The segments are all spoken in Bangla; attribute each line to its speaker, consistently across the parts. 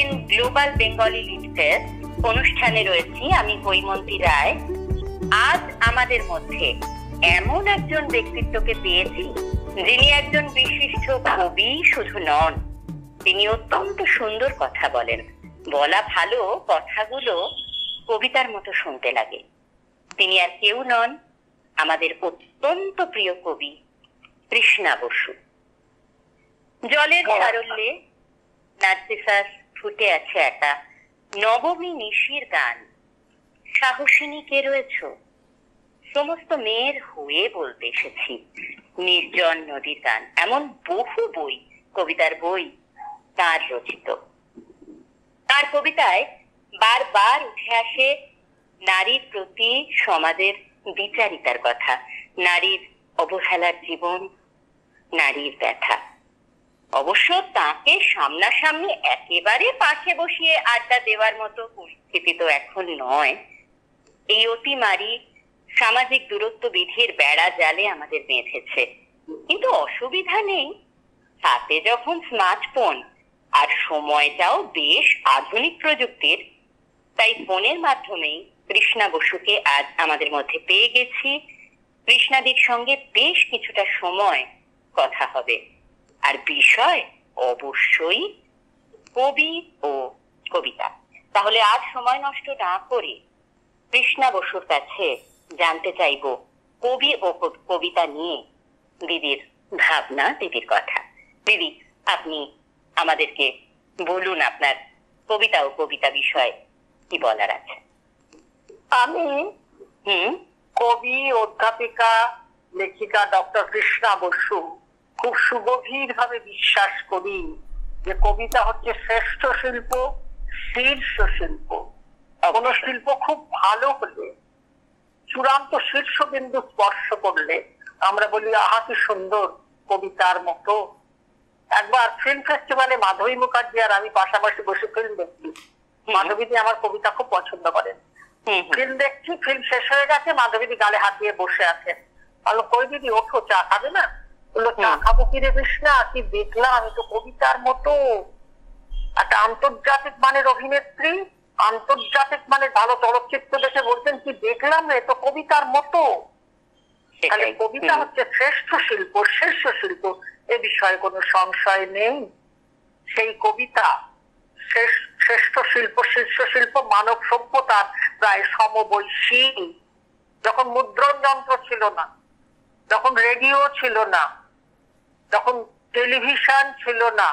Speaker 1: প্রতিদিন গ্লোবাল বেঙ্গলি লিটারেচার অনুষ্ঠানে রয়েছি আমি হৈমন্তী রায়। আজ আমাদের মধ্যে এমন একজন ব্যক্তিত্বকে পেয়েছি যিনি একজন বিশিষ্ট কবি শুধু নন, তিনি অত্যন্ত সুন্দর কথা বলেন। বলা ভালো, কথাগুলো কবিতার মতো শুনতে লাগে। তিনি আর কেউ নন, আমাদের অত্যন্ত প্রিয় কবি কৃষ্ণা বসু। জলের সারল্যে নার্সিসাস ফুটে আছে একা, নবমী নিশির গান, সাহসিনী কে রয়েছ, সমস্ত মেয়ের হয়ে বলতে এসেছি, নির্জন নদীর গান। এমন বহু বই, কবিতার বই তার রচিত। তার কবিতায় বারবার উঠে আসে নারীর প্রতি সমাজের বিচারিতার কথা, নারীর অবহেলার জীবন, নারীর ব্যথা। অবশ্য তাকে সামনাসামনি একেবারে পাশে বসিয়ে আড্ডা দেওয়ার মতো পরিস্থিতি তো এখন নয়। এই অতিমারি সামাজিক দূরত্ব বিধির বেড়া জালে আমাদের বেঁধেছে, কিন্তু অসুবিধা নেই। হাতে যখন স্মার্টফোন আর সময়টাও বেশ আধুনিক প্রযুক্তির, তাই ফোনের মাধ্যমেই কৃষ্ণা বসুকে আজ আমাদের মধ্যে পেয়ে গেছি। কৃষ্ণাদির সঙ্গে বেশ কিছুটা সময় কথা হবে, আর বিষয় অবশ্যই কবি ও কবিতা। তাহলে আর সময় নষ্ট না করে কৃষ্ণা বসুর কাছে জানতে চাইব কবি ও কবিতা নিয়ে দিদির ভাবনা, দিদির কথা। দিদি, আপনি আমাদেরকে বলুন আপনার কবিতা ও কবিতা বিষয়ে কি বলার আছে।
Speaker 2: আমি কবি, অধ্যাপিকা, লেখিকা ডক্টর কৃষ্ণা বসু খুব সুগভীর ভাবে বিশ্বাস করি যে কবিতা হচ্ছে শ্রেষ্ঠ শিল্প, শীর্ষ শিল্প। কোন শিল্প খুব ভালো হলে, চূড়ান্ত শীর্ষবিন্দু স্পর্শ করলে আমরা বলি আহা কি সুন্দর, কবিতার মতো। একবার ফিল্ম ফেস্টিভ্যালে মাধবী মুখার্জি আর আমি পাশাপাশি বসে ফিল্ম দেখছি। মাধবীদি আমার কবিতা খুব পছন্দ করেন। ফিল্ম দেখছি, ফিল্ম শেষ হয়ে গেছে, মাধবীদি গালে হাত দিয়ে বসে আছেন। বললো কই দিদি ওঠো, চা খাবে না? বললো চা খাবো কি রে কৃষ্ণা, কি দেখলাম, আমি তো কবিতার মতো। একটা আন্তর্জাতিক মানের অভিনেত্রী, আন্তর্জাতিক মানের ভালো চলচ্চিত্র দেখে বলছেন কি দেখলাম রে, তো কবিতার মতো। তাহলে কবিতা হচ্ছে শ্রেষ্ঠ শিল্প, শীর্ষ শিল্প, এ বিষয়ে কোনো সংশয় নেই। সেই কবিতা শ্রেষ্ঠ শিল্প, শীর্ষ শিল্প মানব সভ্যতার প্রায় সমবয়সী। যখন মুদ্রণ যন্ত্র ছিল না, যখন রেডিও ছিল না, যখন টেলিভিশন ছিল না,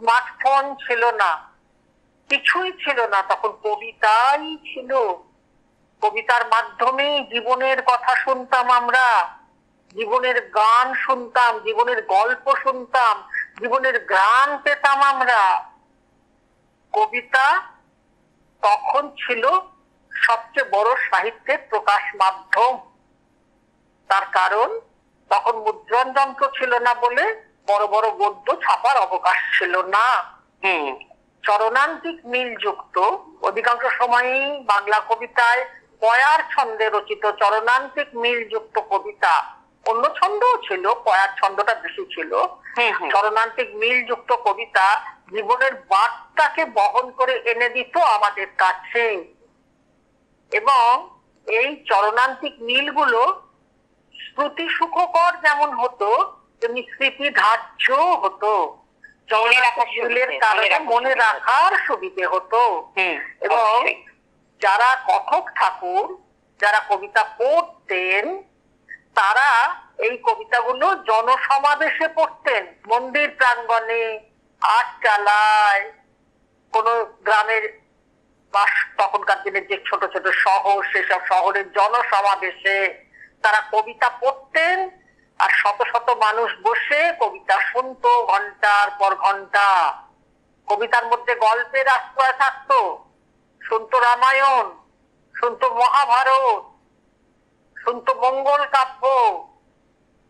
Speaker 2: স্মার্টফোন ছিল না, কিছুই ছিল না, তখন কবিতাই ছিল। কবিতার মাধ্যমে জীবনের কথা শুনতাম আমরা, জীবনের গান শুনতাম, জীবনের গল্প শুনতাম, জীবনের গান পেতাম আমরা। কবিতা তখন ছিল সবচেয়ে বড় সাহিত্যের প্রকাশ মাধ্যম। তার কারণ তখন মুদ্রণ যন্ত্র ছিল না বলে বড় বড় গদ্য ছাপার অবকাশ ছিল না। চরণান্তিক মিল যুক্ত, অধিকাংশ সময়ই বাংলা কবিতায় পয়ার ছন্দে রচিত চরণান্তিক মিল যুক্ত কবিতা, অন্য ছন্দও ছিল, পয়ার ছন্দটা বেশি ছিল। চরণান্তিক মিল যুক্ত কবিতা জীবনের বার্তাকে বহন করে এনে দিত আমাদের কাছে, এবং এই চরণান্তিক মিলগুলো শ্রুতি সুখকর যেমন হতো, তেমনি স্মৃতি ধার্য হতো। মিলের কারণে মনে রাখার সুবিধে হতো। এবং যারা কথক ঠাকুর, যারা কবিতা পড়তেন, তারা এই কবিতাগুলো জনসমাবেশে পড়তেন, মন্দির প্রাঙ্গণে, আটচালায়, কোন গ্রামের বাস, তখনকার দিনে যে ছোট ছোট শহর, সেসব শহরের জনসমাবেশে তারা কবিতা পড়তেন। আর শত শত মানুষ বসে কবিতা শুনতো ঘন্টার পর ঘন্টা। কবিতার মধ্যে গল্পের আশ্রয় থাকতো, শুনতো রামায়ণ, শুনতো মহাভারত, শুনতো মঙ্গল কাব্য,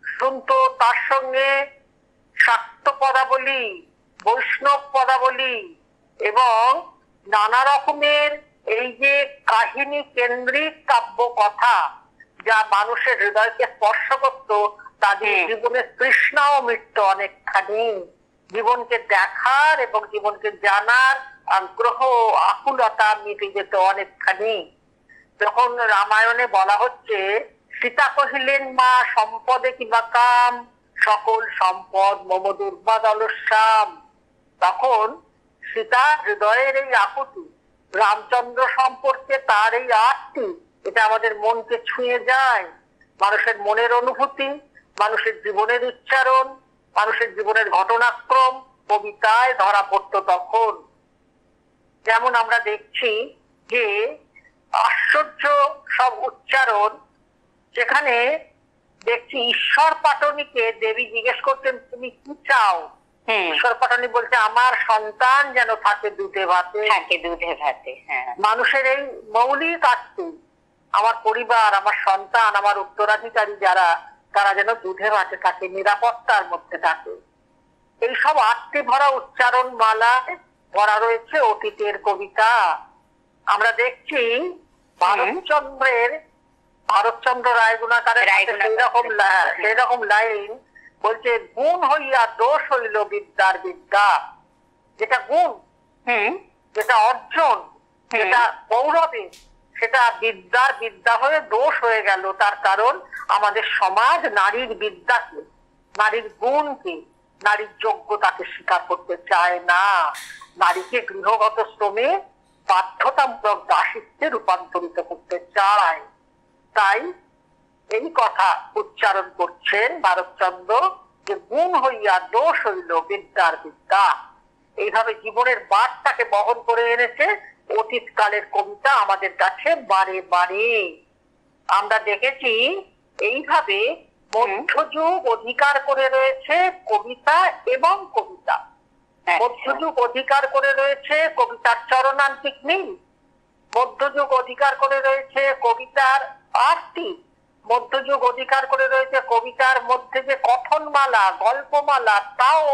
Speaker 2: শুনতো তার সঙ্গে শাক্ত পদাবলী, বৈষ্ণব পদাবলী, এবং নানা রকমের এই যে কাহিনী কেন্দ্রিক কাব্য কথা যা মানুষের হৃদয়কে স্পর্শ করত, তাদের জীবনের তৃষ্ণাও মিটত অনেকখানি। জীবনকে দেখার এবং জীবনকে জানার আগ্রহ আকুলতা মিটে যেত অনেকখানি। যখন রামায়ণে বলা হচ্ছে, সীতা কহিলেন মা সম্পদে কিবা কাম, সকল সম্পদ মম দুর্বাদ অলস্যাম, তখন সীতা হৃদয়ের এই আকুতি, রামচন্দ্র সম্পর্কে তার এই আর্তি, এটা আমাদের মনকে ছুঁয়ে যায়। মানুষের মনের অনুভূতি, মানুষের জীবনের উচ্চারণ, মানুষের জীবনের ঘটনাক্রম কবিতায় ধরা পড়তো তখন। যেমন আমরা দেখছি যে আশ্চর্য সব উচ্চারণ, যেখানে দেখছি ঈশ্বর পাটনীকে দেবী জিজ্ঞেস করতেন তুমি কি চাও। ঈশ্বর পাটনী বলছে আমার সন্তান যেন থাকে দুধে ভাতে। মানুষের এই মৌলিক আত্মী, আমার পরিবার, আমার সন্তান, আমার উত্তরাধিকারী যারা, তারা যেন দুধে ভাতে থাকে, নিরাপত্তার মধ্যে থাকে। এইসব আত্মী ভরা উচ্চারণ মালায় ভরা রয়েছে অতীতের কবিতা। আমরা দেখছি ভারতচন্দ্র রায়গুণাকারের সেইরকম লাইন বলছে, গুণ হইয়া দোষ হইল বিদ্যার বিদ্যা। যেটা গুণ, যেটা অর্জন, যেটা গৌরবে, সেটা বিদ্যার বিদ্যা হয়ে দোষ হয়ে গেল। তার কারণ আমাদের সমাজ নারীর বিদ্যাকে, নারীর গুণকে, নারীর যোগ্যতাকে স্বীকার করতে চায় না। নারীকে গৃহগত শ্রমে বাধ্যতামূলক দাসিত্বে রূপান্তরিত করতে চায়। তাই এই কথা উচ্চারণ করছেন ভারতচন্দ্র, যে গুণ হইয়া দোষ হইল বিদ্যার বিদ্যা। এইভাবে জীবনের বার্তাকে বহন করে এনেছে অতীতকালের কবিতা আমাদের কাছে বারে বারে। আমরা দেখেছি এইভাবে মধ্যযুগ অধিকার করে রয়েছে কবিতা এবং কবিতা। মধ্যযুগ অধিকার করে রয়েছে কবিতার চরণান্তিক মিল, মধ্যযুগ অধিকার করে রয়েছে কবিতার আরতি, মধ্যযুগ অধিকার করে রয়েছে কবিতার মধ্যে যে কথনমালা, গল্পমালা, তাও।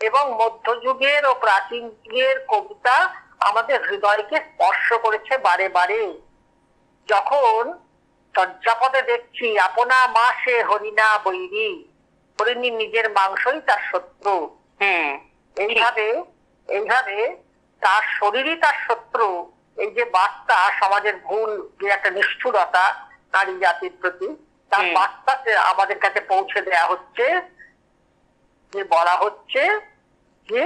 Speaker 2: এবং মধ্যযুগের ও প্রাচীন যুগের কবিতা আমাদের হৃদয়কে স্পর্শ করেছে বারে বারে। যখন চর্যাপদে দেখছি আপনা মাসে হরিণা বৈরী, হরিণী নিজের মাংসই তার শত্রু। এইভাবে তার শরীরই তার শত্রু, এই যে বার্তা, সমাজের ভুল যে একটা নিষ্ঠুরতা নারী জাতির প্রতি, তার বার্তাতে আমাদের কাছে পৌঁছে দেয়া হচ্ছে, যে বলা হচ্ছে যে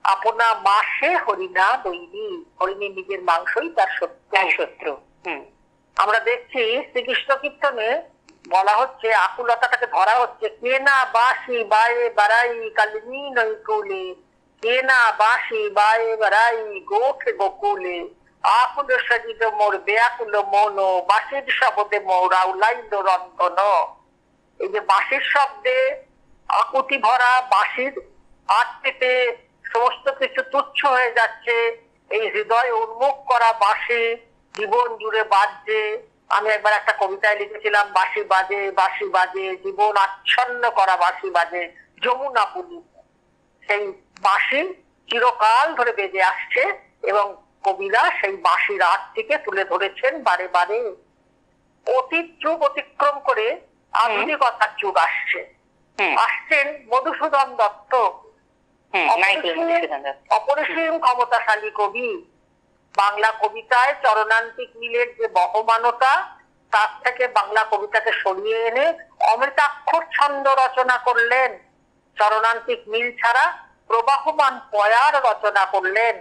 Speaker 2: আপনা মাসে হরিণা বৈরী, হরিণী নিজের মাংসই তার শত্রু। আমরা দেখছি শ্রীকৃষ্ণ কীর্তনে বলা হচ্ছে, আকুলতাটাকে ধরা হচ্ছে, কে না বাসি বায়ে বাড়াই কালিনী নৈকুলে, কে না বাসি বায়ে বাড়াই গোঠে গোকুলে, আকুল সজিত মোর বেয়াকুল মন, বাঁশির শব্দে মোর আউলাইল রন্ধন। এই যে বাঁশির শব্দে আকুতি ভরা, বাঁশির আটটিতে সমস্ত কিছু তুচ্ছ হয়ে যাচ্ছে, এই হৃদয় উন্মুখ করা বাঁশি জীবন জুড়ে বাজছে। আমি একবার একটা কবিতায় লিখেছিলাম, বাঁশি বাজে বাঁশি বাজে, জীবন আচ্ছন্ন করা বাঁশি বাজে যমুনা পুলি। সেই বাঁশি চিরকাল ধরে বেজে আসছে এবং কবিরা সেই বাঁশির আর্তিকে তুলে ধরেছেন বারে বারে। অতীত যুগ অতিক্রম করে আধুনিকতার যুগ আসছেন মধুসূদন দত্ত, অপরিসীম ক্ষমতাশালী কবি। বাংলা কবিতায় চরণান্তিক মিলের যে বহমানতা, তার থেকে বাংলা কবিতাকে সরিয়ে এনে অমৃতাক্ষর ছন্দ রচনা করলেন। চরণান্তিক মিল ছাড়া প্রবাহমান পয়ার রচনা করলেন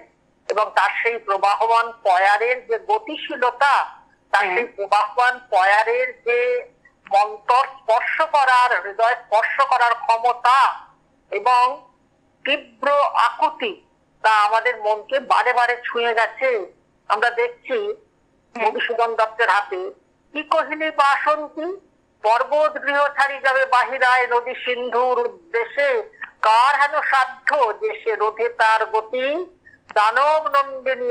Speaker 2: এবং তার সেই প্রবাহমান পয়ারের যে গতিশীলতা, তার সেই প্রবাহমান পয়ারের যে মন্তর স্পর্শ করার, হৃদয় স্পর্শ করার ক্ষমতা এবং তীব্র আকুতি, তা আমাদের মনকে বারে বারে ছুঁয়ে গেছে। আমরা দেখছি মধুসূদন দত্তের হাতে, কি কহিলি বাসন্তী, পর্বত গৃহ ছাড়ি যাবে বাহিরায় নদী সিন্ধুর উদ্দেশ্যে, কার হেন সাধ্য যে সে রোধে তার গতি, দানব নন্দিনী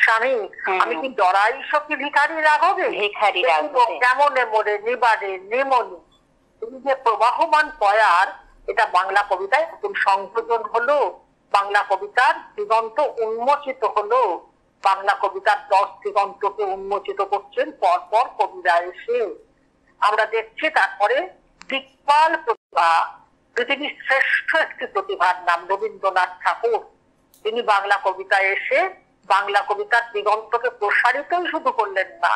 Speaker 2: স্বামী, আমি কি ডরাই সখী ভিখারি রাঘবে, কেমনে মোরে নিবারে নিমনি। তুমি যে প্রবাহমান পয়ার, এটা বাংলা কবিতায় নতুন সংযোজন হলো, বাংলা কবিতার দিগন্ত উন্মোচিত হলো। বাংলা কবিতার 10 দিগন্তকে উন্মোচিত করছেন পরপর কবিরা এসে। আমরা দেখছি তারপরে দিকপাল প্রতিভা, পৃথিবীর শ্রেষ্ঠ একটি প্রতিভার নাম রবীন্দ্রনাথ ঠাকুর। তিনি বাংলা কবিতায় এসে বাংলা কবিতার দিগন্তকে প্রসারিতই শুধু করলেন না,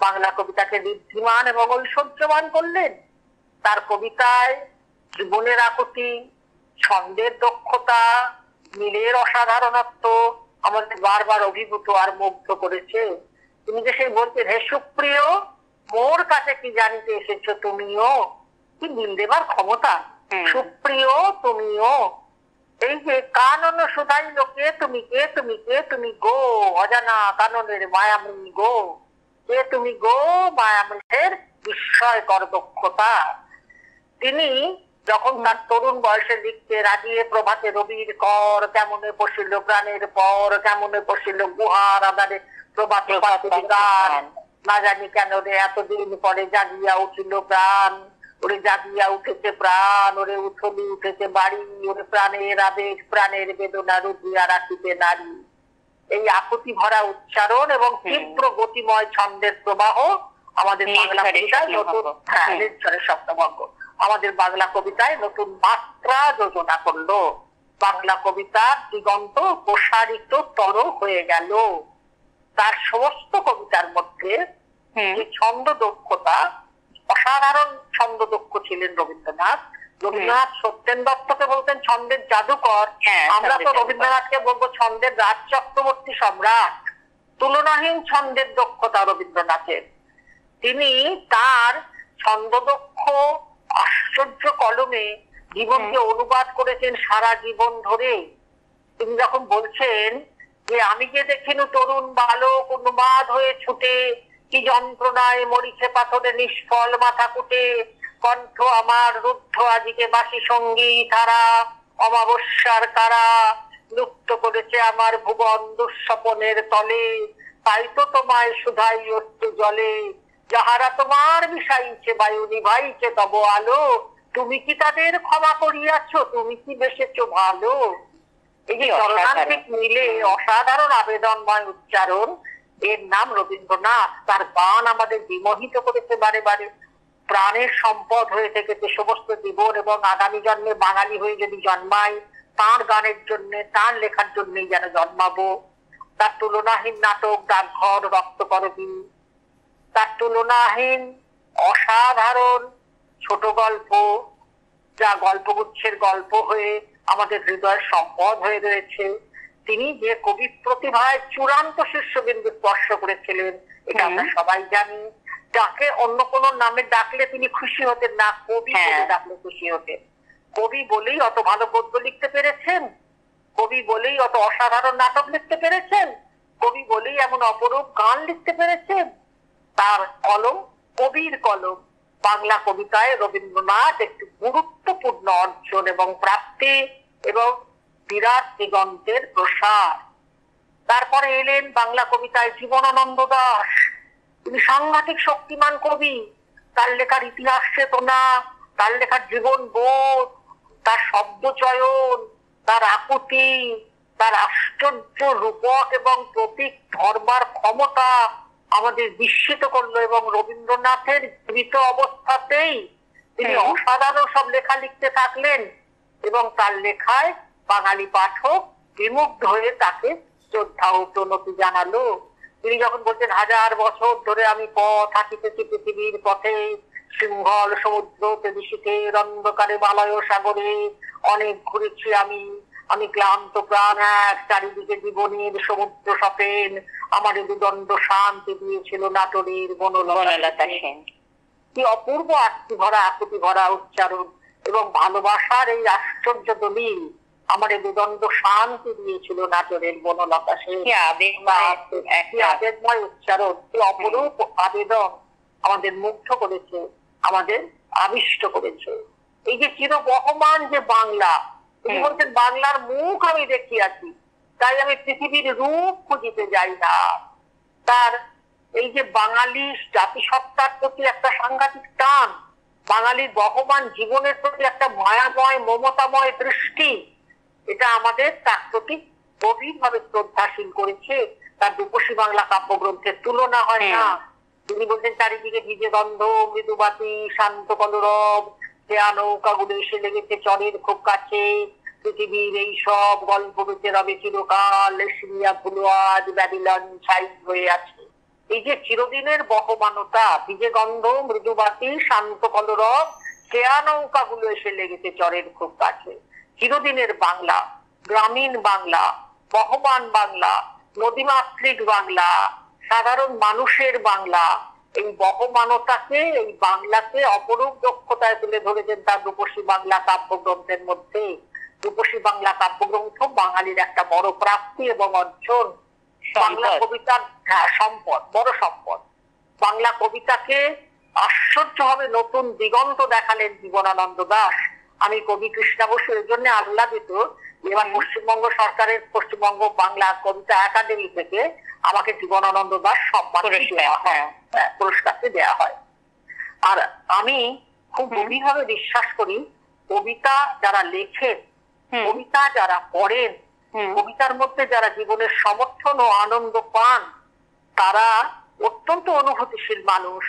Speaker 2: বাংলা কবিতাকে ঋদ্ধিমান এবং ঐশ্বর্যবান করলেন। তার কবিতায় জীবনের আকুতি, ছন্দের দক্ষতা, মিলের অসাধারণত্ব আমাদের বারবার অভিভূত আর মুগ্ধ করেছে। তিনি যে সেই বলছেন, হে সুপ্রিয় মোর কাছে কি জানিতে এসেছো তুমিও, কি মিল দেবার ক্ষমতা, সুপ্রিয় তুমিও। এই যে কানন সুধাই লোকে তুমি কে, তুমি কে, তুমি গো অজানা কাননের মায়াময়ী গো, কে তুমি গো মায়ামৃতের বিস্ময়কর দক্ষতা। তিনি যখন তার তরুণ বয়সে লিখতে, রাজিয়ে প্রভাতে রবির কর, কেমনে পশিল প্রাণের পর, কেমনে পশিল গুহার আধারে প্রভাতে গান, না জানি কেন রে এতদিন পরে জাগিয়া উঠিল প্রাণ, ওরে জাগিয়া উঠেছে প্রাণ, ওরে উথলি উঠেছে বাড়ি, ওরে প্রাণের আবেগ প্রাণের বেদনা রুধিয়া রাখিতে নারী। এই আকুতি ভরা উচ্চারণ এবং তীব্র গতিময় ছন্দের প্রবাহ আমাদের বাংলা কবিতায় নতুন, হ্যাঁ নির্ঝরের স্বপ্নভঙ্গ আমাদের বাংলা কবিতায় নতুন মাত্রা যোজনা করলো। বাংলা কবিতার দিগন্ত প্রসারিত তর হয়ে গেল। তার সমস্ত কবিতার মধ্যে যে ছন্দ দক্ষতা, অসাধারণ ছন্দ দক্ষ ছিলেন রবীন্দ্রনাথ। রবীন্দ্রনাথ সত্যেন দত্তকে বলতেন ছন্দের জাদুকর, আমরা তো রবীন্দ্রনাথকে বলবো ছন্দের রাজ চক্রবর্তী সম্রাট। তুলনাহীন ছন্দের দক্ষতা রবীন্দ্রনাথের। তিনি তার ছন্দদক্ষ আশ্চর্য কলমে জীবনকে অনুবাদ করেছেন সারা জীবন ধরে। তিনি যখন বলছেন যে আমি যে দেখিনু তরুণ বালক উন্মাদ হয়ে ছুটে, কি যন্ত্রণায় মরিছে পাথরে নিষ্ফল মাথা কুটে, কণ্ঠ আমার রুদ্ধ আজিকে বাসি সঙ্গী ধারা, অমাবস্যার কারা লুপ্ত করেছে আমার ভুবন দুঃস্বপনের তলে, তাই তো তোমায় শুধাই অশ্রু জলে, যাহারা তোমার মিশাইছে বায়ু নিভাইছে তব আলো, তুমি কি তাদের ক্ষমা করিয়াছ, তুমি কি বেসেছ ভালো। এই যে চরণান্তিক মিলে অসাধারণ আবেদনময় উচ্চারণ, এর নাম রবীন্দ্রনাথ। তার গান আমাদের বিমোহিত করেছে বারে বারে। প্রাণের সম্পদ হয়ে থেকেছে সমস্ত জীবন, এবং আগামী জন্মে বাঙালি হয়ে যদি জন্মাই তার গানের জন্য, তার লেখার জন্যই যেন জন্মাবো। তার তুলনাহীন নাটক ডাকঘর, রক্তকরবী, তার তুলনাহীন অসাধারণ ছোট গল্প, যা গল্পগুচ্ছের গল্প হয়ে আমাদের হৃদয়ের সম্পদ হয়ে রয়েছে। তিনি যে কবি প্রতিভায় চূড়ান্ত শীর্ষবিন্দু স্পর্শ করেছিলেন এটা আমরা সবাই জানি। তাকে অন্য কোন নামে ডাকলে তিনি খুশি হতেন না, কবি বলে ডাকলে খুশি হতেন। কবি বলেই অত ভালো গদ্য লিখতে পেরেছেন, কবি বলেই অত অসাধারণ নাটক লিখতে পেরেছেন, কবি বলেই এমন অপরূপ গান লিখতে পেরেছেন। তার কলম কবির কলম। বাংলা কবিতায় রবীন্দ্রনাথ একটি গুরুত্বপূর্ণ অর্জন এবং প্রাপ্তি এবং বিরাট দিগন্তের প্রসার। তারপরে এলেন বাংলা কবিতায় জীবনানন্দ দাশ। তিনি সাংঘাতিক শক্তিমান কবি। তার লেখার ইতিহাস চেতনা, তার লেখার জীবন বোধ, তার শব্দ চয়ন, তার আকুতি, তার আশ্চর্য রূপক এবং প্রতীক ধরবার ক্ষমতা আমাদের বিস্মিত করলো। এবং রবীন্দ্রনাথের জীবিত অবস্থাতেই তিনি অসাধারণ সব লেখা লিখতে থাকলেন, এবং তার লেখায় বাঙালি পাঠক বিমুগ্ধ হয়ে তাকে শ্রদ্ধা ও প্রণতি জানালো। তিনি যখন বলছেন, হাজার বছর ধরে আমি পথ হাঁটিতেছি পৃথিবীর পথে, সিংহল সমুদ্র তেদিশিতের অন্ধকারে বালয় সাগরে, অনেক ঘুরেছি আমি, আমি ক্লান্ত প্রাণ এক, চারিদিকে জীবনের সমুদ্র সপেন, আমার দুদণ্ড শান্তি দিয়েছিল নাটোরের বনলতা সেন। কি অপূর্ব আকুতি ভরা আকুতি ভরা উচ্চারণ এবং ভালোবাসার এই আশ্চর্য দলিল, আমার দুদণ্ড শান্তি দিয়েছিল নাটোরের বনলতা সেন। আবেগময় উচ্চারণ, কি অপরূপ আবেদন আমাদের মুগ্ধ করেছে, আমাদের আবিষ্ট করেছে। এই যে চিরবহমান যে বাংলা, তিনি বলছেন বাংলার মুখ আমি দেখিয়াছি, তাই আমি পৃথিবীর রূপ খুঁজিতে যাই না। তার এই যে বাঙালি জাতিসত্তার প্রতি একটা সাংঘাতিক টান, বাঙালির বহমান জীবনের প্রতি একটা মায়াময় মমতাময় দৃষ্টি, এটা আমাদের তার প্রতি গভীর ভাবে শ্রদ্ধাশীল করেছে। তার রূপসী বাংলা কাব্যগ্রন্থের তুলনা হয় না। তিনি বলছেন, চারিদিকে ভিজে গন্ধ, মৃদুবাতি, শান্ত কলরব, দেয়া নৌকাগুলো এসে লেগেছে চরের খুব কাছে, পৃথিবীর এই সব গল্প বেঁচে রবে চিরকাল, সিরিয়া ভুলুয়াজ ব্যাবিলন ছাই হয়ে আছে। এই যে চিরদিনের বহমানতা, বীজে গন্ধ মৃদুবাতি শান্ত কলরব, খেয়া নৌকা গুলো এসে লেগেছে চরের খুব কাছে। চিরদিনের বাংলা, গ্রামীণ বাংলা, বহমান বাংলা, নদীমাতৃক বাংলা, সাধারণ মানুষের বাংলা, এই বহমানতাকে, এই বাংলাকে অপরূপ দক্ষতায় তুলে ধরেছেন তার রূপসী বাংলা কাব্যগ্রন্থের মধ্যে। রূপসী বাংলা কাব্যগ্রন্থ বাঙালির একটা বড় প্রাপ্তি এবং অর্জন। বাংলা কবিতার সম্পদ, বড় সম্পদ। বাংলা কবিতাকে আশ্চর্যভাবে নতুন দিগন্ত দেখালেন জীবনানন্দ দাশ। আমি কবি কৃষ্ণা বসু এর জন্য আহ্লাদিত। এবার পশ্চিমবঙ্গ সরকারের পশ্চিমবঙ্গ বাংলা কবিতা একাডেমি থেকে আমাকে জীবনানন্দ দাশ সম্মান পুরস্কারটি দেওয়া হয়। আর আমি খুব গভীরভাবে বিশ্বাস করি, কবিতা যারা লেখেন, কবিতা যারা পড়েন, কবিতার মধ্যে যারা জীবনের সমর্থন ও আনন্দ পান, তারা অত্যন্ত অনুভূতিশীল মানুষ।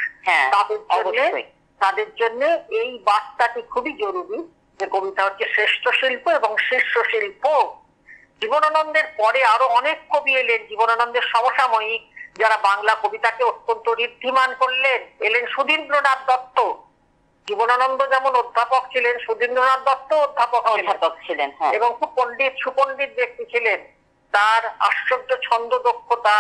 Speaker 2: তাদের জন্য এই বার্তাটি খুবই জরুরি যে কবিতা হচ্ছে শ্রেষ্ঠ শিল্প এবং শীর্ষ শিল্প। জীবনানন্দের পরে আরো অনেক কবি এলেন, জীবনানন্দের সমসাময়িক, যারা বাংলা কবিতাকে অত্যন্ত ঋদ্ধিমান করলেন। এলেন সুধীন্দ্রনাথ দত্ত। জীবনানন্দ যেমন অধ্যাপক ছিলেন, সুধীন্দ্রনাথ দত্ত অধ্যাপক ছিলেন এবং খুব সুপণ্ডিত ব্যক্তি ছিলেন। তার আশ্চর্য ছন্দ দক্ষতা,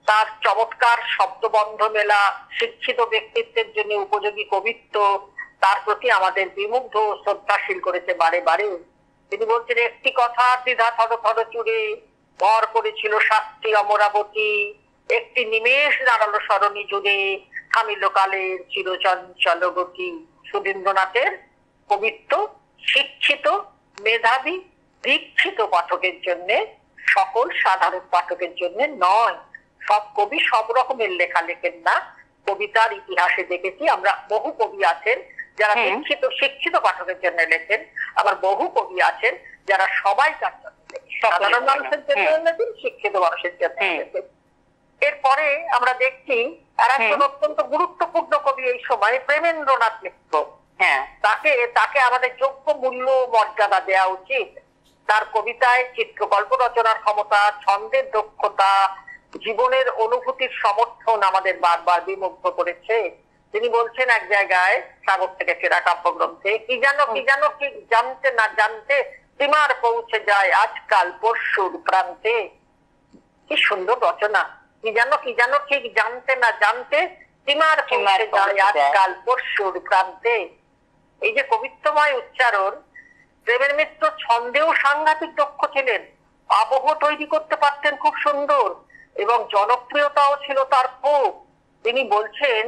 Speaker 2: তার চমৎকার শব্দবন্ধ মেলা, শিক্ষিত ব্যক্তিত্বের জন্য উপযোগী কবিত্ব তার প্রতি আমাদের বিমুগ্ধ শ্রদ্ধাশীল করেছে বারে বারে। তিনি বলছেন, একটি কথা দ্বিধা থর থর চুড়ে ভর করেছিল শাস্তি অমরাবতী, একটি নিমেষ দাঁড়ালো সরণি জুড়ে থামিল কালের চিরচঞ্চল গতি। সুধীন্দ্রনাথের কবিত্ব শিক্ষিত, মেধাবী, দীক্ষিত পাঠকের জন্য, সকল সাধারণ পাঠকের জন্য নয়। সব কবি সব রকমের লেখা লেখেন না। কবিতার ইতিহাসে দেখেছি আমরা, বহু কবি আছেন যারা শিক্ষিত পাঠকের জন্য লেখেন, আবার বহু কবি আছেন যারা সবাই তার জন্য লেখেন, সাধারণ মানুষের জন্য লেখেন, শিক্ষিত মানুষের জন্য লেখেন। এরপরে আমরা দেখছি আর একজন অত্যন্ত গুরুত্বপূর্ণ কবি এই সময়, প্রেমেন্দ্রনাথ মিত্র। তাকে আমাদের যোগ্য মূল্য মর্যাদা দেওয়া উচিত। তার কবিতায় চিত্রকল্প রচনার ক্ষমতা, ছন্দের দক্ষতা, জীবনের অনুভূতির সমর্থন আমাদের বারবার বিমুগ্ধ করেছে। তিনি বলছেন এক জায়গায় সাগর থেকে ফেরা কাব্যগ্রন্থে, কি জানো ঠিক জানতে না জানতে সীমার পৌঁছে যায় আজকাল পরশুর প্রান্তে। কি সুন্দর রচনা! কি জানো ঠিক জানতে না জানতে সীমার পৌঁছে যায় আজকাল পরশুর প্রান্তে। এই যে কবিত্বময় উচ্চারণ, প্রেমের মিত্র ছন্দেও সাংঘাতিক দক্ষ ছিলেন, আবহ তৈরি করতে পারতেন খুব সুন্দর এবং জনপ্রিয়তাও ছিল তার খুব। তিনি বলছেন,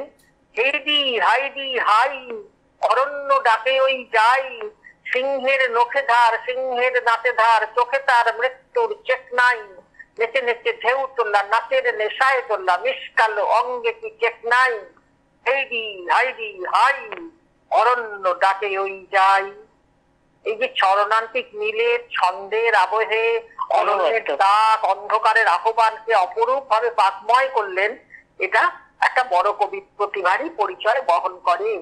Speaker 2: হেইডি হাইডি হাই অরণ্য ডাকে ওই যাই, সিংহের নখে ধার সিংহের নাতে ধার, চোখে তার মৃত্যুর চেক নাই, নেচে নেচে ঢেউ তোলা নাচের নেশায় তোলা, মিষ্কাল অঙ্গে কি চেক নাই, হেইডি হাইডি হাই অরণ্য ডাকে ওই যাই। এই যে চরণান্তিক নীলের ছন্দের আবহে অরণ্যের ডাক, অন্ধকারের আহ্বানকে অপরূপ ভাবে বাকময় করলেন, এটা একটা বড় কবি প্রতিভারই পরিচয় বহন করে।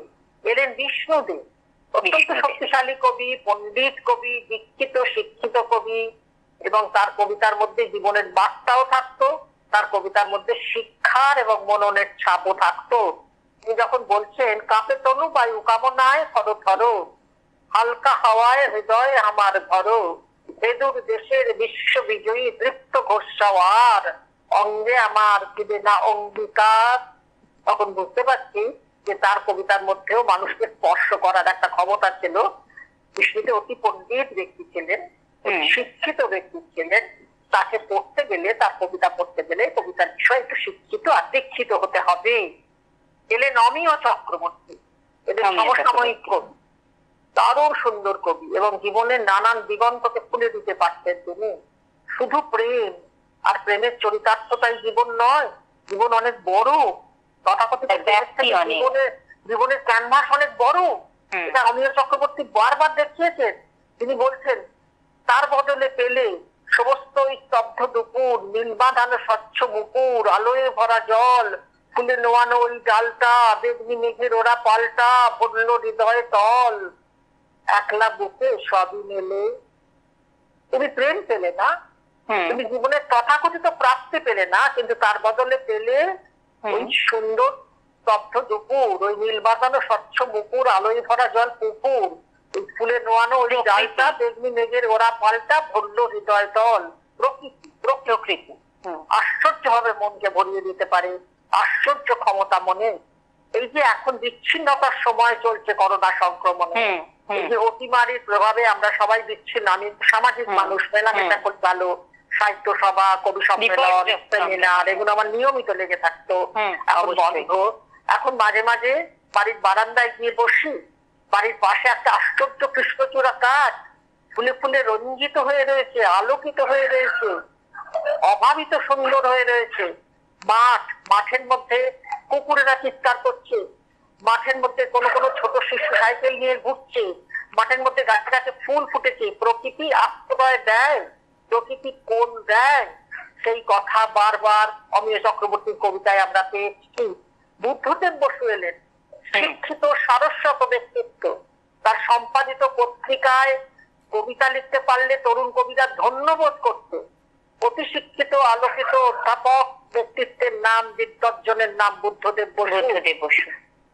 Speaker 2: এলেন বিষ্ণুদেব, অত্যন্ত শক্তিশালী কবি, পণ্ডিত কবি, দীক্ষিত শিক্ষিত কবি, এবং তার কবিতার মধ্যে জীবনের বার্তাও থাকতো, তার কবিতার মধ্যে শিক্ষার এবং মননের ছাপও থাকতো। তিনি যখন বলছেন, কাঁপে তনু বায়ু কামনায় থর থর, হালকা হাওয়ায় হৃদয় আমার ধরো, বেদুর দেশের বিশ্ববিজয়ী তৃপ্ত ঘোষাওয়ার, অঙ্গে আমার দিবে না অঙ্গীকার। তখন বুঝতে পারছি যে তার কবিতার মধ্যেও মানুষকে স্পর্শ করার একটা ক্ষমতা ছিল। বিষ্ণুদেব অতি পণ্ডিত ব্যক্তি ছিলেন, শিক্ষিত ব্যক্তি ছিলেন। তাকে পড়তে গেলে, তার কবিতা পড়তে গেলে কবিতার বিষয়ে একটু শিক্ষিত আর দীক্ষিত হতে হবে। এলেন অমিয় চক্রবর্তী, এদের সমসাময়িক কবি, দারুণ সুন্দর কবি এবং জীবনের নানান দিগন্তকে খুলে দিতে পারতেন তিনি। শুধু প্রেম আর প্রেমের চরিতার্থতাই জীবন নয়, জীবন অনেক বড়। তথাকথিত জীবনের ক্যানভাস অনেক বড়, এটা অমিয় চক্রবর্তী বারবার দেখিয়েছেন। তিনি বলছেন, তার বদলে পেলে সমস্ত স্তব্ধ দুপুর, নীল বাঁধানো স্বচ্ছ মুকুর, আলোয় ভরা জল, ফুলে নোয়ানো ওই ডালটা, বেগনি মেঘের ওরা পাল্টা, পড়লো হৃদয় তল, একলা বুকে সবই মেলে, তুমি প্রেম পেলে না, তুমি জীবনের তথাকথিত প্রাপ্তি পেলে না, কিন্তু তার বদলে পেলে ওই সুন্দর স্তব্ধ দুপুর, ওই নীল বাঁধানো স্বচ্ছ মুকুর, আলোয় ভরা জল পুকুর, ওই ফুলে নোয়ানো ওই ডালটা, বেগনি মেঘের ওরা পাল্টা ভরলো হৃদয় তল। প্রকৃতি, প্রকৃতি আশ্চর্য ভাবে মনকে ভরিয়ে দিতে পারে, আশ্চর্য ক্ষমতা মনে। এই যে এখন বিচ্ছিন্নতার সময় চলছে করোনা সংক্রমণে, এই যে অতিমারির প্রভাবে আমরা সবাই বিচ্ছিন্ন, আমি সামাজিক মানুষ, মেলামেশা করতে ভালো, সাহিত্য সভা, কবি সম্মেলন, সেমিনার, এগুলো আমার নিয়মিত লেগে থাকতো, এখন বন্ধ। এখন মাঝে মাঝে বাড়ির বারান্দায় গিয়ে বসি, বাড়ির পাশে একটা আশ্চর্য কৃষ্ণচূড়া গাছ ফুলে ফুলে রঞ্জিত হয়ে রয়েছে, আলোকিত হয়ে রয়েছে, অভাবিত সুন্দর হয়ে রয়েছে। মাঠের মধ্যে কুকুরেরা চিৎকার করছে, মাঠের মধ্যে কোনো কোনো ছোট শিশু সাইকেল নিয়ে ঘুরছে, মাঠের মধ্যে গাছে গাছে ফুল ফুটেছে। প্রকৃতি আশ্রয় দেয়, প্রকৃতি কোন দেয়, সেই কথা বারবার অমিয় চক্রবর্তীর কবিতায় আমরা পেয়েছি। বুদ্ধদেব বসু এলেন, শিক্ষিত সারস্বত ব্যক্তিত্ব, তার সম্পাদিত পত্রিকায় কবিতা লিখতে পারলে তরুণ কবিরা ধন্যবোধ করত। অতি শিক্ষিত আলোকিত অধ্যাপক ব্যক্তিত্বের নাম, বিদ্বজ্জনের নাম বুদ্ধদেব বসু।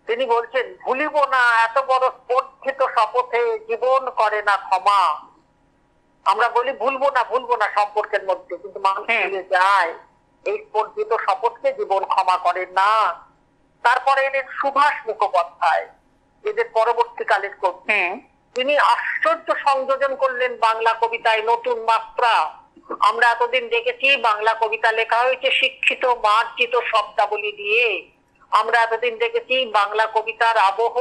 Speaker 2: তিনি বলছেন, ভুলিব না এত বড় স্পর্ধিত শপথে জীবন করে না ক্ষমা। আমরা বলি ভুলবো না সম্পর্কের মধ্যে, কিন্তু মানুষ ভুলে যায়। এই স্পর্ধিত শপথকে জীবন ক্ষমা করে না। তারপরে এলেন সুভাষ মুখোপাধ্যায়, এদের পরবর্তীকালের কবি। তিনি আশ্চর্য সংযোজন করলেন বাংলা কবিতায় নতুন মাত্রা। আমরা এতদিন দেখেছি বাংলা কবিতা লেখা হয়েছে শিক্ষিত মার্জিত শব্দাবলী দিয়ে। আমরা এতদিন দেখেছি বাংলা কবিতার আবহ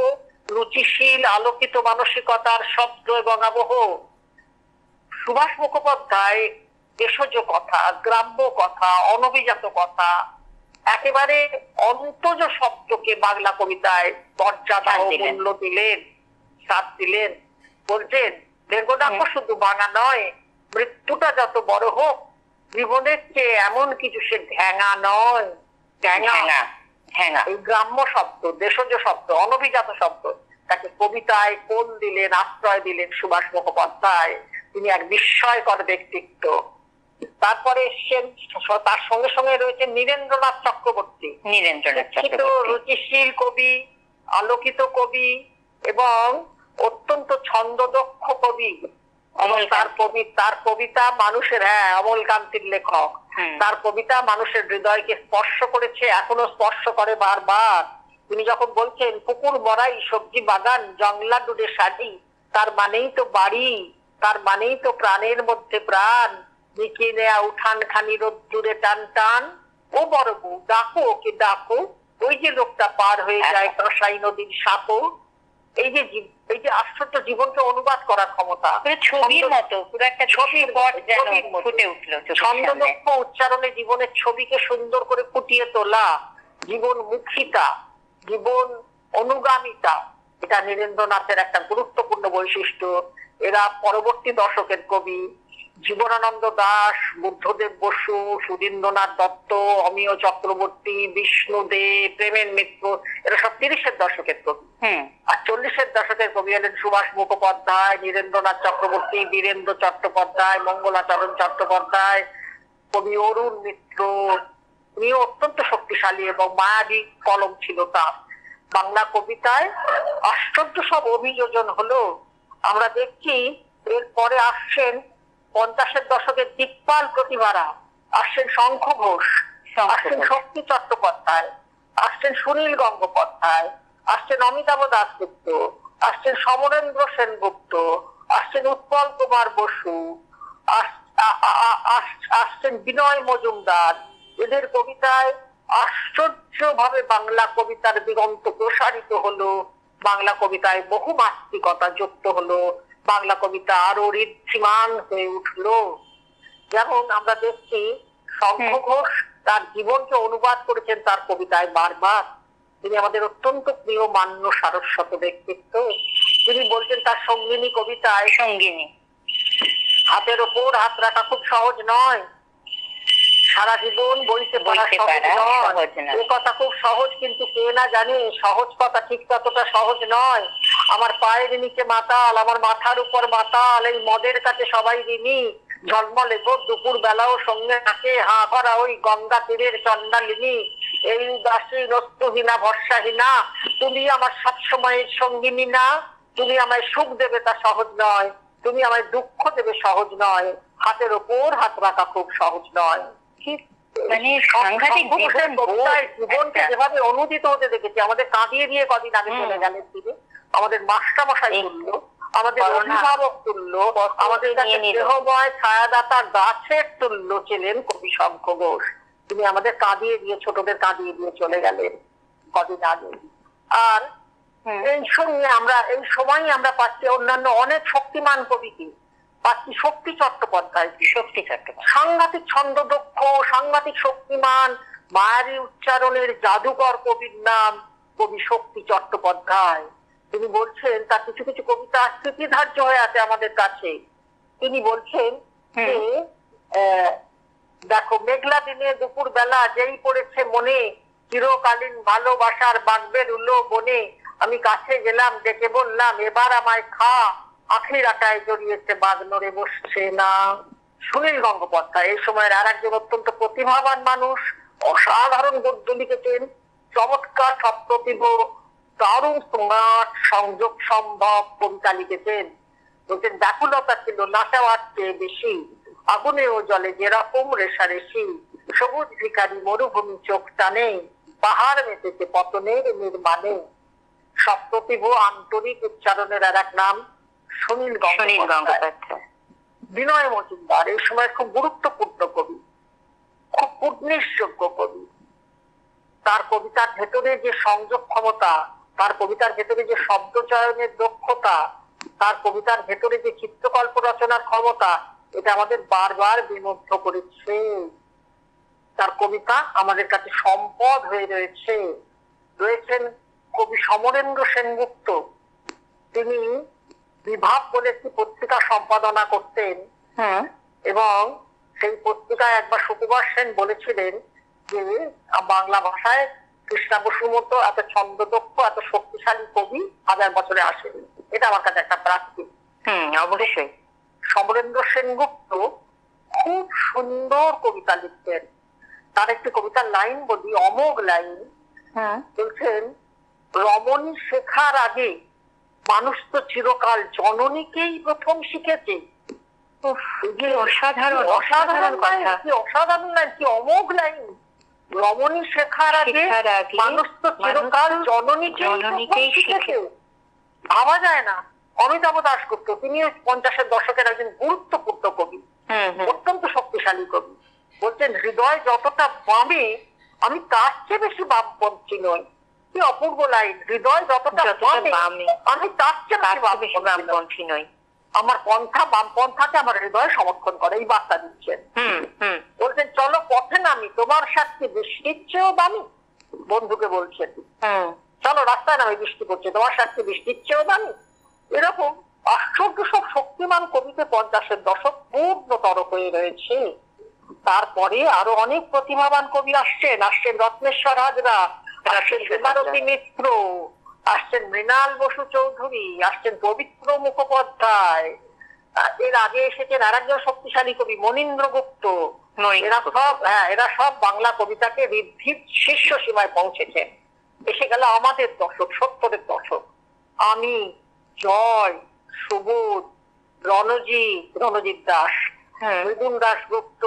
Speaker 2: রুচিশীল আলোকিত মানসিকতার শব্দ এবং আবহ। সুভাষ মুখোপাধ্যায় দেশজ কথা, গ্রাম্য কথা, অনভিজাত কথা, একেবারে অন্তজ শব্দকে বাংলা কবিতায় মর্যাদা ও মূল্য দিলেন, সাথ দিলেন। বলছেন, বেঙ্গনাক্য শুধু ভাঙা নয়, মৃত্যুটা যত বড় হোক জীবনের চেয়ে এমন কিছু সে ঢ্যাঙা নয়। এই গ্রাম্য শব্দ, দেশজ শব্দ, অনভিজাত শব্দ, তাকে কবিতায় কোন দিলেন, আশ্রয় দিলেন সুভাষ মুখোপাধ্যায়। তিনি এক বিস্ময়কর ব্যক্তিত্ব। তারপরে তার সঙ্গে সঙ্গে রয়েছে নীরেন্দ্রনাথ চক্রবর্তী, শিক্ষিত রুচিশীল কবি, আলোকিত কবি এবং অত্যন্ত ছন্দদক্ষ কবি। তার কবিতা মানুষের, অমলকান্তির লেখক, তার কবিতা মানুষের হৃদয়কে স্পর্শ করেছে, এখনো স্পর্শ করে বারবার। তিনি যখন বলছেন পুকুর মরাই সবজি বাগান জংলা ডুডে সাজি, তার মানেই তো বাড়ি, তার মানেই তো প্রাণের মধ্যে প্রাণ, নিচে নেয়া উঠান খানি রোদ্দুরে টান টান, ও বড় বউ ডাকো, ওকে ডাকো, ওই যে লোকটা পার হয়ে যায় কষাই নদীর সাপো। এই যে আশ্চর্য জীবনকে অনুবাদ করার ক্ষমতা, ছবির মতো, পুরো একটা ছবির ফুটে উঠলো। ছন্দদক্ষ উচ্চারণে জীবনের ছবিকে সুন্দর করে ফুটিয়ে তোলা, জীবন মুখিতা, জীবন অনুগামিতা, এটা নীরেন্দ্রনাথের একটা গুরুত্বপূর্ণ বৈশিষ্ট্য। এরা পরবর্তী দশকের কবি। জীবনানন্দ দাশ, বুদ্ধদেব বসু, সুধীন্দ্রনাথ দত্ত, অমিয় চক্রবর্তী, বিষ্ণু দে, প্রেমের মিত্র, এরা সব 30-এর দশকের কবি। আর 40-এর দশকের কবি হলেন সুভাষ মুখোপাধ্যায়, নীরেন্দ্রনাথ চক্রবর্তী, বীরেন্দ্র চট্টোপাধ্যায়, মঙ্গলাচরণ চট্টোপাধ্যায়, কবি অরুণ মিত্র। উনিও অত্যন্ত শক্তিশালী এবং মায়াবী কলম ছিল তার। বাংলা কবিতায় আশ্চর্য সব অভিযোজন হলো। আমরা দেখছি এরপরে আসছেন 50-এর দশকের দিকপাল প্রতিভারা, আসছেন শঙ্খ ঘোষ, আসছেন শক্তি চট্টোপাধ্যায়, আসছেন সুনীল গঙ্গোপাধ্যায়, আসছেন অমিতাভ দাশগুপ্ত, আসছেন সমরেন্দ্র সেনগুপ্ত, আসছেন উৎপল কুমার বসু, আসছেন বিনয় মজুমদার। এদের কবিতায় আশ্চর্য ভাবে বাংলা কবিতার দিগন্ত প্রসারিত হলো, বাংলা কবিতায় বহুমাত্রিকতা যুক্ত হলো, বাংলা কবিতা আরো ঋদ্ধিমান হয়ে উঠলো। যেমন আমরা দেখছি শঙ্খ ঘোষ তার জীবনকে অনুবাদ করেছেন তার কবিতায় বারবার। তিনি আমাদের অত্যন্ত প্রিয় মান্য সারস্বত ব্যক্তিত্ব। তিনি বলছেন তার সঙ্গিনী কবিতায়, সঙ্গিনী হাতের ওপর হাত রাখা খুব সহজ নয়, সারা জীবন বইতে পড়া সহজ নয়, এ কথা খুব সহজ, কিন্তু কে না জানে সহজ কথা ঠিক ততটা সহজ নয়। আমার পায়ের নিচে মাতাল, আমার মাথার উপর মাতাল, এই মদের কাছে সবাই ঋণী, ঝলমলে গো দুপুর বেলাও সঙ্গে থাকে হা করা ওই গঙ্গা তীরের চন্ডালিনী, এই দাসী রস্তহীনা ভরসাহীনা, তুমি আমার সবসময়ের সঙ্গিনী না, তুমি আমায় সুখ দেবে তা সহজ নয়, তুমি আমায় দুঃখ দেবে সহজ নয়, হাতের ওপর হাত রাখা খুব সহজ নয়।
Speaker 1: মানে সাংঘাতিক
Speaker 2: জীবনকে যেভাবে অনুদিত হতে দেখেছি, আমাদের কাঁদিয়ে দিয়ে কদিন আগে চলে গেলেন তিনি, আমাদের মাস্টারমশাই তুল্য, আমাদের অভিভাবক তুল্য, আমাদের কাছে দেহময় ছায়াদাতা গাছের তুল্য ছিলেন কবি শঙ্খ ঘোষ। তিনি আমাদের কাঁদিয়ে দিয়ে, ছোটদের কাঁদিয়ে দিয়ে চলে গেলেন কদিন আগে। আর এই সঙ্গে আমরা এই সময় আমরা পাচ্ছি অন্যান্য অনেক শক্তিমান কবিকে, পাচ্ছি শক্তি চট্টোপাধ্যায়। সাংঘাতিক ছন্দ দক্ষ, সাংঘাতিক শক্তিমান, মায়াবী উচ্চারণের জাদুকর কবির নাম কবি শক্তি চট্টোপাধ্যায়। তিনি বলছেন তার কিছু কিছু কবিতা স্মৃতিধার্য হয়ে আছে আমাদের কাছে। তিনি বলছেন যে দেখো, মেঘলা দিনে দুপুর বেলা যেই পড়েছে মনে, চিরকালীন ভালোবাসার বাগবের উলো বনে, আমি কাছে গেলাম ডেকে বললাম এবার আমায় খা, আখির আটায় জড়িয়েছে বাঘ নড়ে বসছে না। সুনীল গঙ্গোপাধ্যায় এই সময়ের আর একজন অত্যন্ত প্রতিভাবান মানুষ, অসাধারণ গদ্য লিখেছেন, চমৎকার সপ্রতিভ, দারুণ স্মার্ট সংযোগ সম্ভব কবিতা লিখেছেন। বলছেন ব্যাকুলতা ছিল নাচাওয়ার চেয়ে বেশি, আগুনে ও জলে যেরকম রেশারেশি, সবুজ ভিখারি মরুভূমি চোখ টানে, পাহাড় মেতেছে পতনের নির্মাণে। সপ্রতিভ আন্তরিক উচ্চারণের আর এক নাম সুনীল গঙ্গোপাধ্যায়। বিনয় মজুমদার এই সময় খুব গুরুত্বপূর্ণ কবি, খুব কুটনিশযোগ্য কবি। তার কবিতার ভেতরে যে সংযোগ ক্ষমতা, তার কবিতার ভেতরে যে শব্দ চয়নের দক্ষতা, তার কবিতার ভেতরে যে চিত্রকল্প রচনার ক্ষমতা, এটা আমাদের বারবার বিমুগ্ধ করেছে। তার কবিতা আমাদের কাছে সম্পদ হয়ে রয়েছে। রয়েছেন কবি সমরেন্দ্র সেনগুপ্ত। তিনি বিভাব বলে একটি পত্রিকা সম্পাদনা করতেন এবং সেই পত্রিকায় একবার সুকুমার সেন বলেছিলেন যে বাংলা ভাষায় কৃষ্ণা বসুর মতো এত ছন্দদক্ষ, এত শক্তিশালী কবি 1000 বছরে আসেনি। এটা আমার কাছে একটা প্রাপ্তি।
Speaker 1: অবশ্যই
Speaker 2: সমরেন্দ্র সেনগুপ্ত খুব সুন্দর কবিতা লিখতেন। তার একটি কবিতার লাইন বলি, অমোঘ লাইন। বলছেন রমণী শেখার আগে মানুষ তো চিরকাল জননীকেই প্রথম শিখেছে।
Speaker 1: অসাধারণ অসাধারণ কথা,
Speaker 2: কি অসাধারণ লাইন, কি অমোঘ লাইন। রমণী শেখার আগে মানুষ তো চিরকাল জননীকেই শিখেছে। ভাবা যায় না। অমিতাভ দাশগুপ্ত, তিনি 50-এর দশকের একজন গুরুত্বপূর্ণ কবি, অত্যন্ত শক্তিশালী কবি। বলছেন হৃদয় যতটা বামে আমি তার চেয়ে বেশি বামপন্থী নই। কি অপূর্ব লাইন। হৃদয় যতটা বামে আমি তার চেয়ে বেশি বামপন্থী নই। আমার পন্থা বামপন্থাকে আমার হৃদয় সমর্থন করে, এই বার্তা দিচ্ছেন। বলছেন চলো পথে নামি, তোমার সাথে বৃষ্টির চেয়েও দামি। বন্ধুকে বলছেন চলো রাস্তায় নামে, বৃষ্টি করছে, তোমার সাথে বৃষ্টির চেয়েও দামি। এরকম আশ্চর্য সব শক্তিমান কবিতে 50-এর দশক পূর্ণতর হয়ে রয়েছে। তারপরে আরো অনেক প্রতিভাবান কবি আসছেন। রত্নেশ্বর হাজরা, আসছেন বেলারতী মিত্র, আসছেন মৃণাল বসু চৌধুরী, আসছেন পবিত্র মুখোপাধ্যায়। এর আগে এসেছেন আর একজন শক্তিশালী কবি মনীন্দ্র গুপ্ত। এরা সব বাংলা কবিতাকে ঋদ্ধির শীর্ষ সীমায় পৌঁছেছেন। এসে গেল আমাদের দশক, 70-এর দশক। আমি, জয়, সুবোধ, রণজিৎ দাস, মৃদুন দাশগুপ্ত,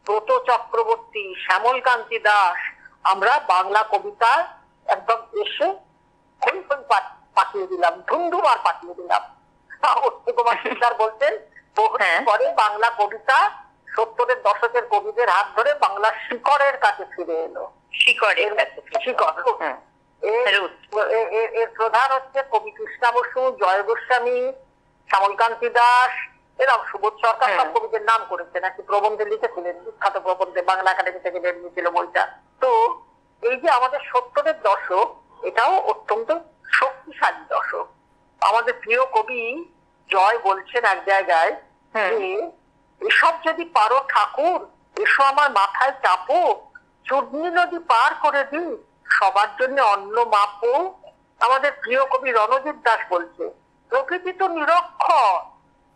Speaker 2: ব্রত চক্রবর্তী, শ্যামল কান্তি দাস, আমরা বাংলা কবিতা একদম এসে পাঠিয়ে দিলাম, ধুমধুমার পাঠিয়ে দিলাম। অস্তি কুমার শিকদার বলতেন পরে বাংলা কবিতা 70-এর দশকের কবিদের হাত ধরে বাংলার শিকড়ের কাছে ফিরে এলো। শিকড় এর প্রধান হচ্ছে কবি কৃষ্ণা বসু, জয় গোস্বামী, শ্যামলকান্তি দাস, এরকম সুবোধ সরকার সব কবিদের নাম করেছেন। একটি প্রবন্ধে লিখেছিলেন, বিখ্যাত প্রবন্ধে, বাংলা একাডেমি থেকে বেরিয়েছিল বইটা। তো এই যে আমাদের 70-এর দশক, এটাও অত্যন্ত শক্তিশালী দশক। আমাদের প্রিয় কবি জয় বলছেন এক জায়গায় যে এসব যদি পারো ঠাকুর, এসো আমার মাথায় চাপো, চূর্ণী নদী পার করে দিই, সবার জন্য অন্ন মাপো। আমাদের প্রিয় কবি রণজিৎ দাস বলছে প্রকৃতি তো নিরক্ষর,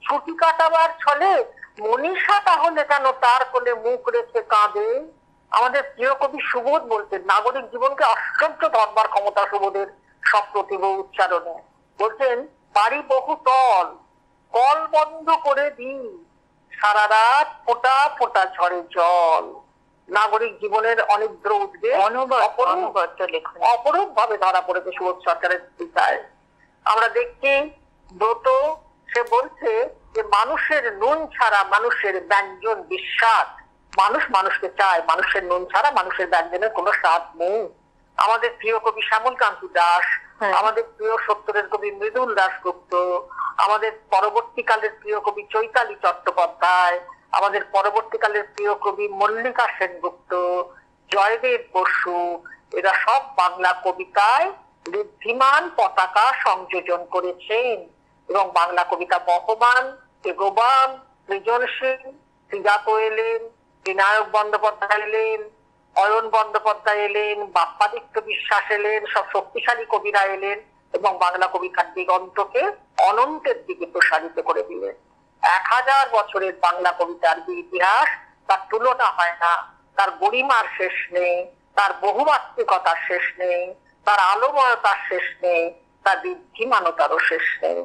Speaker 2: ছুটি কাটাবার ছলে মনীষা তাহলে কেন তার কোলে মুখ রেখে কাঁদে? আমাদের প্রিয় কবি সুবোধ বলতেন নাগরিক জীবনকে আশ্চর্য ধরবার ক্ষমতা সুবোধের সপ্রতিভ উচ্চারণে। বলছেন বাড়ি বহুতল, কল বন্ধ করে দিই, সারা রাত ফোঁটা ফোঁটা ঝরে জল। নাগরিক জীবনের অনিদ্র উদ্বেগ অপরূপ ভাবে ধরা পড়েছে সুবোধ সরকারের কবিতায়। আমরা দেখছি ব্রত সে বলছে যে মানুষের নুন ছাড়া মানুষের ব্যঞ্জন বিস্বাদ। মানুষ মানুষকে চায়, মানুষের নুন ছাড়া মানুষের ব্যঞ্জনের কোনো স্বাদ নেই। আমাদের প্রিয় কবি শ্যামল কান্তি দাস, আমাদের প্রিয় সত্তরের কবি মৃদুল দাশগুপ্ত, আমাদের পরবর্তীকালের প্রিয় কবি চৈতালি চট্টোপাধ্যায়, আমাদের পরবর্তীকালের প্রিয় কবি মল্লিকা সেনগুপ্ত, জয়দেব বসু, এরা সব বাংলা কবিতায় ঋদ্ধিমান পতাকা সংযোজন করেছেন এবং বাংলা কবিতা বহমান, বেগবান, সৃজনশীল, শ্রীজাত এলেন, বিনায়ক বন্দ্যোপাধ্যায় এলেন, অয়ন বন্দ্যোপাধ্যায় এলেন, বাপ্পাদিত্য বিশ্বাস এলেন, সব শক্তিশালী কবিরা এলেন এবং বাংলা কবিতার দিগন্তকে অনন্তের দিকে প্রসারিত করে দিলেন। 1000 বছরের বাংলা কবিতার যে ইতিহাস তার তুলনা হয় না। তার গরিমার শেষ নেই, তার বহুমাত্রিকতার শেষ নেই, তার আলোময়তার শেষ নেই, তার দীর্ঘিমানতারও শেষ নেই।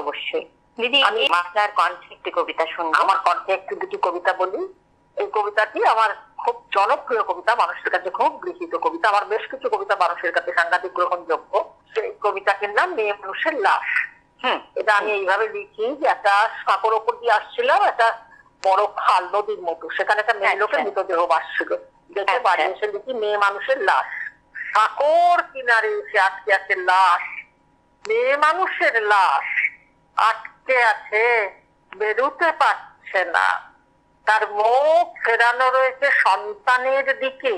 Speaker 1: অবশ্যই দিদি, আমি আপনার কণ্ঠে একটি কবিতা শুনবো।
Speaker 2: আমার কণ্ঠে একটু দুটি কবিতা বলি। এই কবিতাটি আমার খুব জনপ্রিয় কবিতা, মানুষের কাছে খুব গৃহীত কবিতা। আমার বেশ কিছু কবিতা মানুষের কাছে সাংঘাতিক গ্রহণযোগ্য। সেই কবিতাটির নাম মেয়ে মানুষের লাশ। এটা আমি এইভাবে লিখি যে একটা সাঁকোর ওপর দিয়ে আসছিলাম, একটা বড় খাল নদীর মতো, সেখানে একটা মেয়ে লোকের মৃতদেহ ভাসছিল, দেখে বাড়ি এসে লিখি মেয়ে মানুষের লাশ। সাঁকোর কিনারে এসে আটকে আছে লাশ, মেয়ে মানুষের লাশ, আটকে আছে বেরোতে পারছে না। তার মুখ ফেরানো রয়েছে সন্তানের দিকে,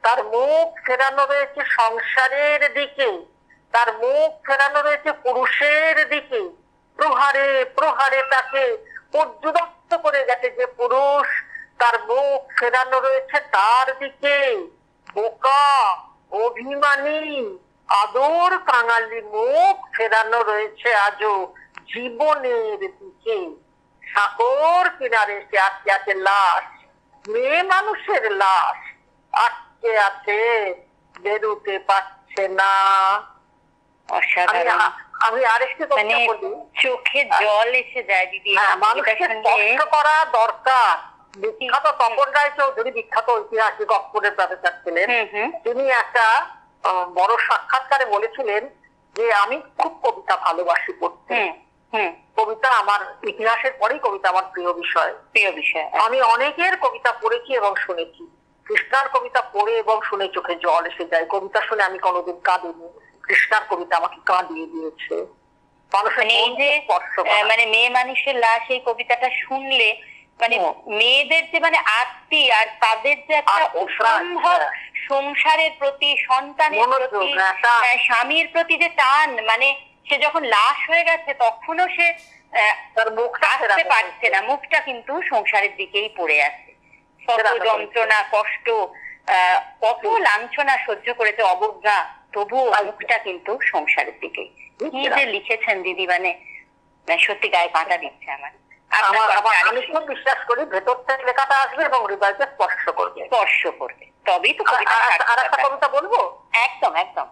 Speaker 2: তার মুখ ফেরানো রয়েছে সংসারের দিকে, তার মুখ ফেরানো রয়েছে পুরুষের দিকে। প্রহারে প্রহারে তাকে পর্যদস্ত করে গেছে যে পুরুষ, তার মুখ ফেরানো রয়েছে তার দিকে। বোকা, অভিমানী, আদর কাঙালি মুখ ফেরানো রয়েছে আজও জীবনের দিকে। সাগর কিনারে সে আটকে আছে লাশ, মেয়ে মানুষের লাশ, আটকে আছে বেরোতে পারছে না। আমি আরেকটি কথা বলি,
Speaker 1: চোখে জল এসে যায় দিদি।
Speaker 2: মানুষকে স্পষ্ট করা দরকার। বিখ্যাত তপন রায়চৌধুরী, বিখ্যাত ঐতিহাসিক, অক্সফোর্ডের প্রফেসর ছিলেন, তিনি একটা বড় সাক্ষাৎকারে বলেছিলেন যে আমি খুব কবিতা ভালোবাসি পড়তে। কবিতা আমার ইতিহাসের পরেই কবিতা আমার প্রিয় বিষয়। আমি অনেকের কবিতা পড়েছি এবং শুনেছি। কৃষ্ণার কবিতা পড়ে এবং শুনে চোখে জল এসে যায়। কবিতা শুনে আমি কোনোদিন কাঁদিনি, কৃষ্ণার কবিতা আমাকে কাঁদিয়ে দিয়েছে।
Speaker 1: মানে মেয়ে মানুষের লাশ, এই কবিতাটা শুনলে মানে মেয়েদের যে মানে আরতি আর তাদের যে একটা অসম্ভব সংসারের প্রতি, সন্তানের প্রতি, স্বামীর প্রতি যে টান, মানে সে যখন লাশ হয়ে গেছে তখনও সে তার মুখটা আসতে পারছে না, মুখটা কিন্তু সংসারের দিকেই পড়ে আছে। কত যন্ত্রণা, কষ্ট, কত লাঞ্ছনা সহ্য করেছে, অবজ্ঞা, তবুও মুখটা কিন্তু সংসারের দিকেই। কি যে লিখেছেন দিদি, মানে সত্যি গায়ে কাঁটা দিচ্ছে আমার।
Speaker 2: আমি খুব বিশ্বাস করি ভেতর থেকে লেখাটা আসবে এবং হৃদয়কে স্পর্শ করবে,
Speaker 1: তবেই তো কবিতা।
Speaker 2: আর একটা কবিতা বলবো?
Speaker 1: একদম একদম।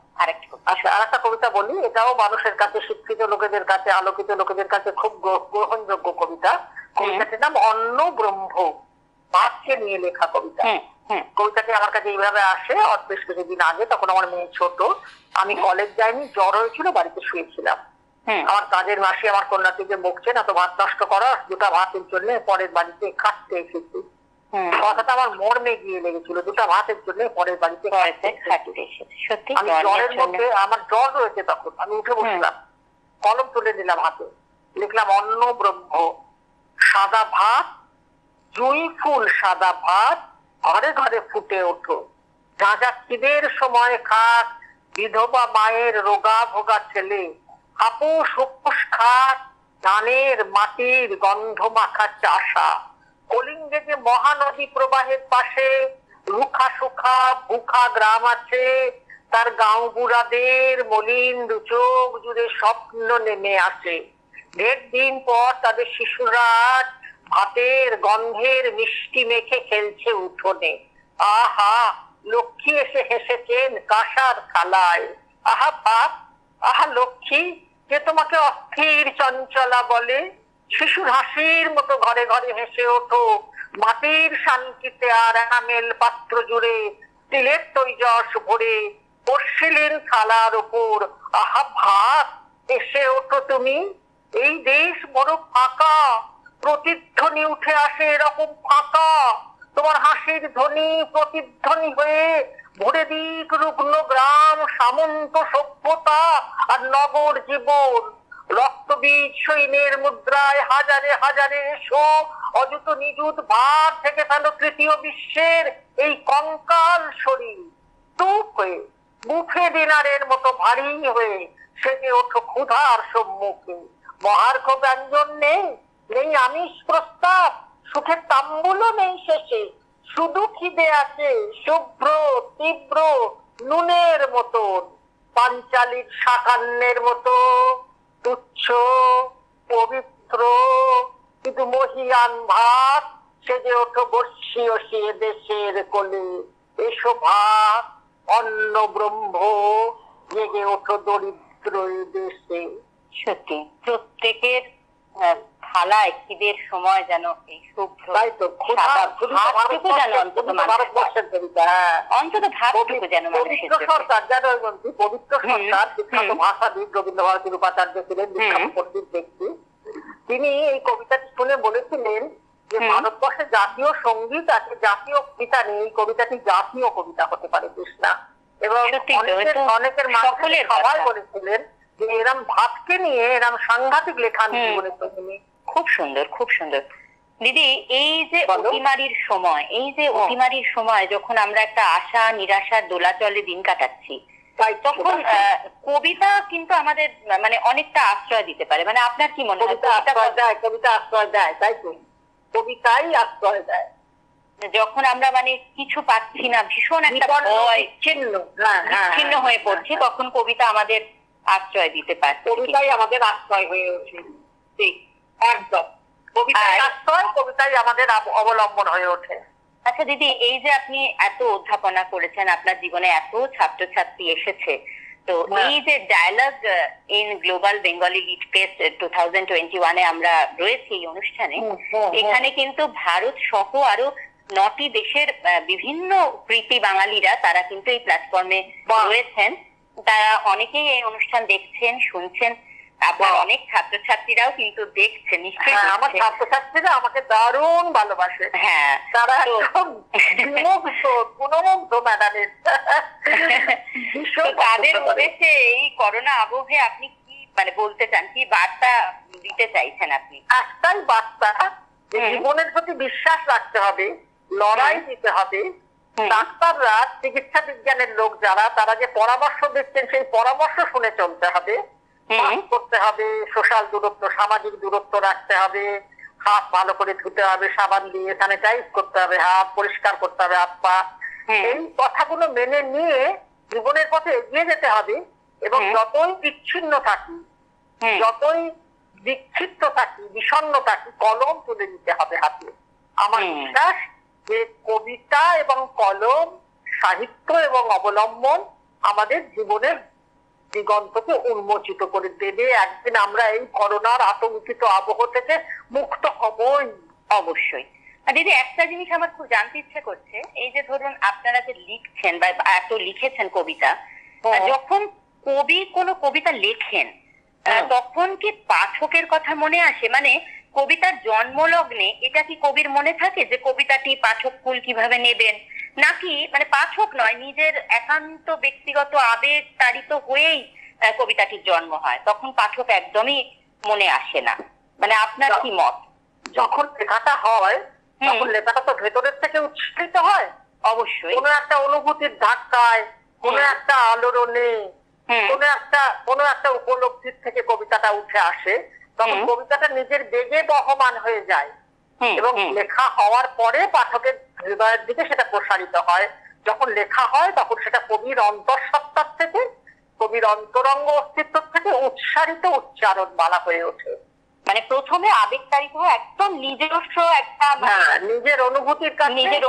Speaker 2: আচ্ছা, আর একটা কবিতা বলি, এটাও মানুষের কাছে, শিক্ষিত লোকেদের কাছে, আলোকিত লোকেদের কাছে খুব গ্রহণযোগ্য কবিতা। কবিতাটির নাম অন্ন ব্রহ্ম, মাছকে নিয়ে লেখা কবিতা। কবিতাটি আমার কাছে এইভাবে আসে বেশ কিছুদিন আগে, তখন আমার মেয়ে ছোট, আমি কলেজ যাইনি, জ্বর হয়েছিল, বাড়িতে শুয়েছিলাম। আমার কাজের মাসি আমার কন্যাটিকে বকছেন এত ভাত নষ্ট করা, দুটা ভাতের জন্য পরের বাড়িতে খাটতে এসেছি। কথাটা আমার মর্মে গিয়ে লেগেছিল, দুটা ভাতের জন্য পরের বাড়িতে খাটতে এসেছি। আমি জ্বরের মধ্যে, আমার জ্বর রয়েছে তখন, আমি উঠে বসলাম, কলম তুলে নিলাম হাতে, লিখলাম অন্ন ব্রহ্ম। সাদা ভাত, জুঁই ফুল সাদা ভাত, ঘরে ঘরে ফুটে ওঠো, যা যা খিদের সময় খাক, বিধবা মায়ের রোগা ভোগা ছেলে, হাপুস হুপুস খাক, ধানের মাটির গন্ধ মাখা চাষা। কলিঙ্গে যে মহানদী প্রবাহের পাশে রুখা সুখা ভুখা গ্রাম আছে, তার গাঁও বুড়াদের মলিন চোখ জুড়ে স্বপ্ন নেমে আসে। ঢের দিন পর তাদের শিশুরা ভাতের গন্ধের মিষ্টি মেখে খেলছে উঠোনে। আহা, লক্ষ্মী এসে হেসেছেন কাঁসার থালায়। আহা ভাত, আহা লক্ষ্মী, যে তোমাকে অস্থির চঞ্চলা বলে। শিশুর হাসির মতো ঘরে ঘরে হেসে ওঠো। মাটির শান্তিতে আর এনামেল পাত্র জুড়ে তিলের তৈজস ভরে বসছিলেন থালার ওপর। আহা ভাত, এসে ওঠো তুমি। এই দেশ বড় ফাঁকা, প্রতিধ্বনি উঠে আসে এরকম ফাঁকা। তোমার হাসির ধ্বনি প্রতিধ্বনি হয়ে ভরে দিক রুগ্ন গ্রাম, সামন্ত সভ্যতা আর নগর জীবন। রক্তবীজ সৈন্যের মুদ্রায় হাজারে হাজারে এসো, অযুত নিযুত ভার থেকে ফেলো তৃতীয় বিশ্বের এই কঙ্কাল শরীর। টুপ হয়ে বুফে ডিনারের মতো ভারী হয়ে সেজে ওঠো ক্ষুধার সম্মুখে। মহার্ঘ ব্যঞ্জন নেই, নেই আমিষ প্রস্তাব, সুখের তাম্বুলও নেই শেষে। শুধু খিদে আছে শুভ্র তীব্র নুনের মতন, পাঞ্চালির শাকান্নের মতো তুচ্ছ পবিত্র কিন্তু মহিয়ান ভাত। সেজে ওঠো বর্ষীয় সে দেশের কোলে। এসো ভাত, অন্ন ব্রহ্ম, জেগে ওঠো দরিদ্র দেশে।
Speaker 1: সত্যি প্রত্যেকের থালায় খিদের সময় যেন এই শুভ্র ভাতটুকু যেন অন্তত ভাতটুকু যেন
Speaker 2: পবিত্র সরকার যেন পবিত্র সরকার বিখ্যাত ভাষাবিদ রবীন্দ্র ভারতীর উপাচার্য ছিলেন, বিখ্যাত পণ্ডিত ব্যক্তি। তিনি এই কবিতাটি শুনে বলেছিলেন যে ভারতবর্ষে জাতীয় সঙ্গীত আছে, জাতীয় কবিতা নেই, এই কবিতাটি জাতীয় কবিতা হতে পারে কৃষ্ণা। এবং অনেকের মাঝে সবাই বলেছিলেন যে এরম ভাতকে নিয়ে এরম সাংঘাতিক লেখা জীবনে তিনি।
Speaker 1: খুব সুন্দর, খুব সুন্দর। দিদি, এই যে অতিমারির সময়, এই যে অতিমারির সময় যখন আমরা একটা আশা নিরাশার দোলাচলে দিন কাটাচ্ছি, তখন কবিতা কিন্তু আমাদের মানে অনেকটা আশ্রয় দিতে পারে। মানে আপনার কি মনে হয়?
Speaker 2: কবিতা আশ্রয় দেয়, তাই তো, কবিতাই আশ্রয় দেয়।
Speaker 1: যখন আমরা মানে কিছু পাচ্ছি না, ভীষণ একটা ভয়, বিচ্ছিন্ন হয়ে পড়ছি, তখন কবিতা আমাদের আশ্রয় দিতে পারে।
Speaker 2: কবিতাই আমাদের আশ্রয় হয়ে ওঠে। ঠিক, একদম, কবিতাই আশ্রয়, কবিতাই আমাদের অবলম্বন হয়ে ওঠে।
Speaker 1: আচ্ছা দিদি, এই যে আপনি এত অধ্যাপনা করেছেন, আপনার জীবনে এত ছাত্রছাত্রী এসেছে, তো এই যে dialogue in global Bengali lit fest 2021-এ আমরা রয়েছি এই অনুষ্ঠানে, এখানে কিন্তু ভারত সহ আরো 9টি দেশের বিভিন্ন প্রীতি বাঙালিরা তারা কিন্তু এই প্ল্যাটফর্মে রয়েছেন। তারা অনেকেই এই অনুষ্ঠান দেখছেন, শুনছেন। আপনার অনেক ছাত্রছাত্রীরাও কিন্তু দেখছেন নিশ্চয়ই।
Speaker 2: আমার ছাত্রছাত্রীরা আমাকে দারুণ ভালোবাসে।
Speaker 1: হ্যাঁ,
Speaker 2: তারা গুণমুগ্ধ ম্যাডামের।
Speaker 1: তাদের উদ্দেশ্যে এই করোনা আবহে আপনি কি মানে বলতে চান, কি বার্তা দিতে চাইছেন আপনি?
Speaker 2: একটাই বার্তা, জীবনের প্রতি বিশ্বাস রাখতে হবে, লড়াই দিতে হবে। ডাক্তাররা, চিকিৎসা বিজ্ঞানের লোক যারা, তারা যে পরামর্শ দিচ্ছেন সেই পরামর্শ শুনে চলতে হবে, করতে হবে, সোশ্যাল দূরত্ব, সামাজিক দূরত্ব রাখতে হবে, হাত ভালো করে ধুতে হবে, সাবান দিয়ে স্যানিটাইজ করতে হবে, হাত পরিষ্কার করতে হবে, হাত পা। এই কথাগুলো মেনে নিয়ে জীবনের পথে এগিয়ে যেতে হবে। এবং যতই বিচ্ছিন্ন থাকি, যতই বিক্ষিপ্ত থাকি, বিষণ্ণ থাকি, কলম তুলে নিতে হবে হাতে। আমার বিশ্বাস যে কবিতা এবং কলম, সাহিত্য এবং অবলম্বন আমাদের জীবনের দিগন্তকে উন্মোচিত করে দেবে। একদিন আমরা এই করোনার আতঙ্কিত আবহ থেকে মুক্ত হবই।
Speaker 1: অবশ্যই। দিদি, একটা জিনিস আমার খুব জানতে ইচ্ছে করছে, এই যে ধরুন আপনারা যে লিখছেন বা এত লিখেছেন কবিতা, যখন কবি কোনো কবিতা লেখেন তখন কি পাঠকের কথা মনে আসে? মানে কবিতার জন্মলগ্নে এটা কি কবির মনে থাকে যে কবিতাটি পাঠক কুল কিভাবে নেবেন, নাকি মানে পাঠক নয়, নিজের একান্ত ব্যক্তিগত আবেগ তাড়িত হয়েই কবিতাটির জন্ম হয়, তখন পাঠক একদমই মনে আসে না? মানে আপনার কি মত?
Speaker 2: যখন লেখাটা হয় তখন লেখাটা তো ভেতরের থেকে উচ্ছ্বসিত হয়।
Speaker 1: অবশ্যই,
Speaker 2: কোনো একটা অনুভূতির ধাক্কায়, কোনো একটা আলোড়নে, কোনো একটা উপলব্ধির থেকে কবিতাটা উঠে আসে। তখন কবিতাটা নিজের বেগে বহমান হয়ে যায় এবং লেখা হওয়ার পরে পাঠকের হৃদয়ের দিকে সেটা প্রসারিত হয়। যখন লেখা হয় তখন সেটা কবির অন্তঃসত্ত্বার থেকে, কবির অন্তরঙ্গ অস্তিত্ব থেকে উচ্চারিত উচ্চারণ মালা হয়ে ওঠে।
Speaker 1: মানে প্রথমে আবেগতাড়িত হয়ে একদম নিজস্ব একটা
Speaker 2: নিজের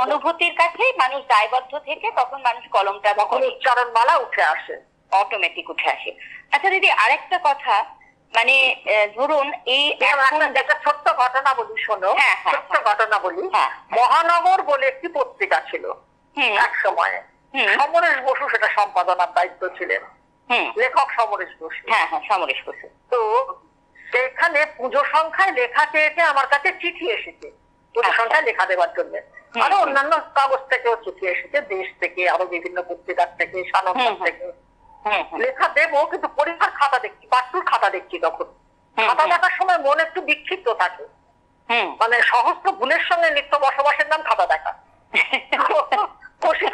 Speaker 2: অনুভূতির
Speaker 1: কাছেই মানুষ দায়বদ্ধ থেকে তখন মানুষ কলমটা
Speaker 2: তখন উচ্চারণমালা উঠে আসে,
Speaker 1: অটোমেটিক উঠে আসে। আচ্ছা দিদি, আরেকটা কথা, মানে ধরুন এই
Speaker 2: একটা ছোট্ট ঘটনা বলি, শোনো। ছোট্ট ঘটনা বলি। মহানগর বলে একটি পত্রিকা ছিল এক সময়ে, সমরেশ বসু সেটা সম্পাদনার দায়িত্ব ছিলেন, লেখক সমরেশ বসু।
Speaker 1: সমরেশ বসু।
Speaker 2: তো সেখানে পুজো সংখ্যায় লেখা চেয়েছে, আমার কাছে চিঠি এসেছে পুজো সংখ্যায় লেখা দেওয়ার জন্য। আরো অন্যান্য কাগজ থেকেও চিঠি এসেছে, দেশ থেকে, আরো বিভিন্ন পত্রিকার থেকে, সানন্দ থেকে। লেখা দেবো, কিন্তু পরীক্ষার খাতা দেখছি, পাঠ্যর খাতা দেখছি। তখন খাতা দেখার সময় মন একটু বিক্ষিপ্ত থাকে, মানে সহস্র ভুলের সঙ্গে নিত্য বসবাসের নাম খাতা দেখা।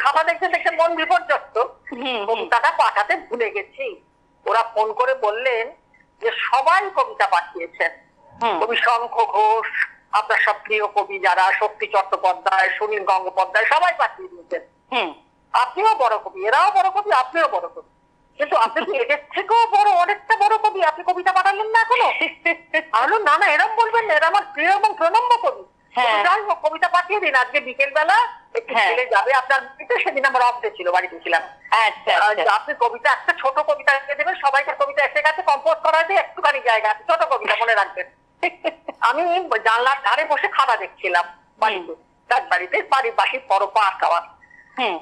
Speaker 2: খাতা দেখতে দেখতে মন বিপর্যস্ত, কবিতাটা পাঠাতে ভুলে গেছি। ওরা ফোন করে বললেন যে সবাই কবিতা পাঠিয়েছেন, কবি শঙ্খ ঘোষ, আপনার সব প্রিয় কবি যারা, শক্তি চট্টোপাধ্যায়, সুনীল গঙ্গোপাধ্যায়, সবাই পাঠিয়ে দিয়েছেন। আপনিও বড় কবি, এরাও বড় কবি, আপনিও বড় কবি, কিন্তু আপনি কি এদের থেকেও বড়, অনেকটা বড় কবি, আপনি কবিতা পাঠালেন না এখনো? আমি না না, এরম বলবেন না, এরা আমার প্রিয় এবং প্রণম্য কবি। যাই হোক, কবিতা পাঠিয়ে দিন, আজকে বিকেল বেলা একটু ছেলে যাবে আপনার বাড়িতে, সেদিন আমার অফ ডে ছিল, বাড়িতে ছিলাম। আপনি কবিতা, একটা ছোট কবিতা লিখে দেবেন, সবাইকে কবিতা এসে গেছে, কম্পোজ করা আছে, একটুখানি জায়গা আছে, ছোট কবিতা মনে রাখবেন। আমি জানলার ধারে বসে খাতা দেখছিলাম বাড়িতে, তার বাড়িতে বাড়ির বাসির পরপা আঁকাবার।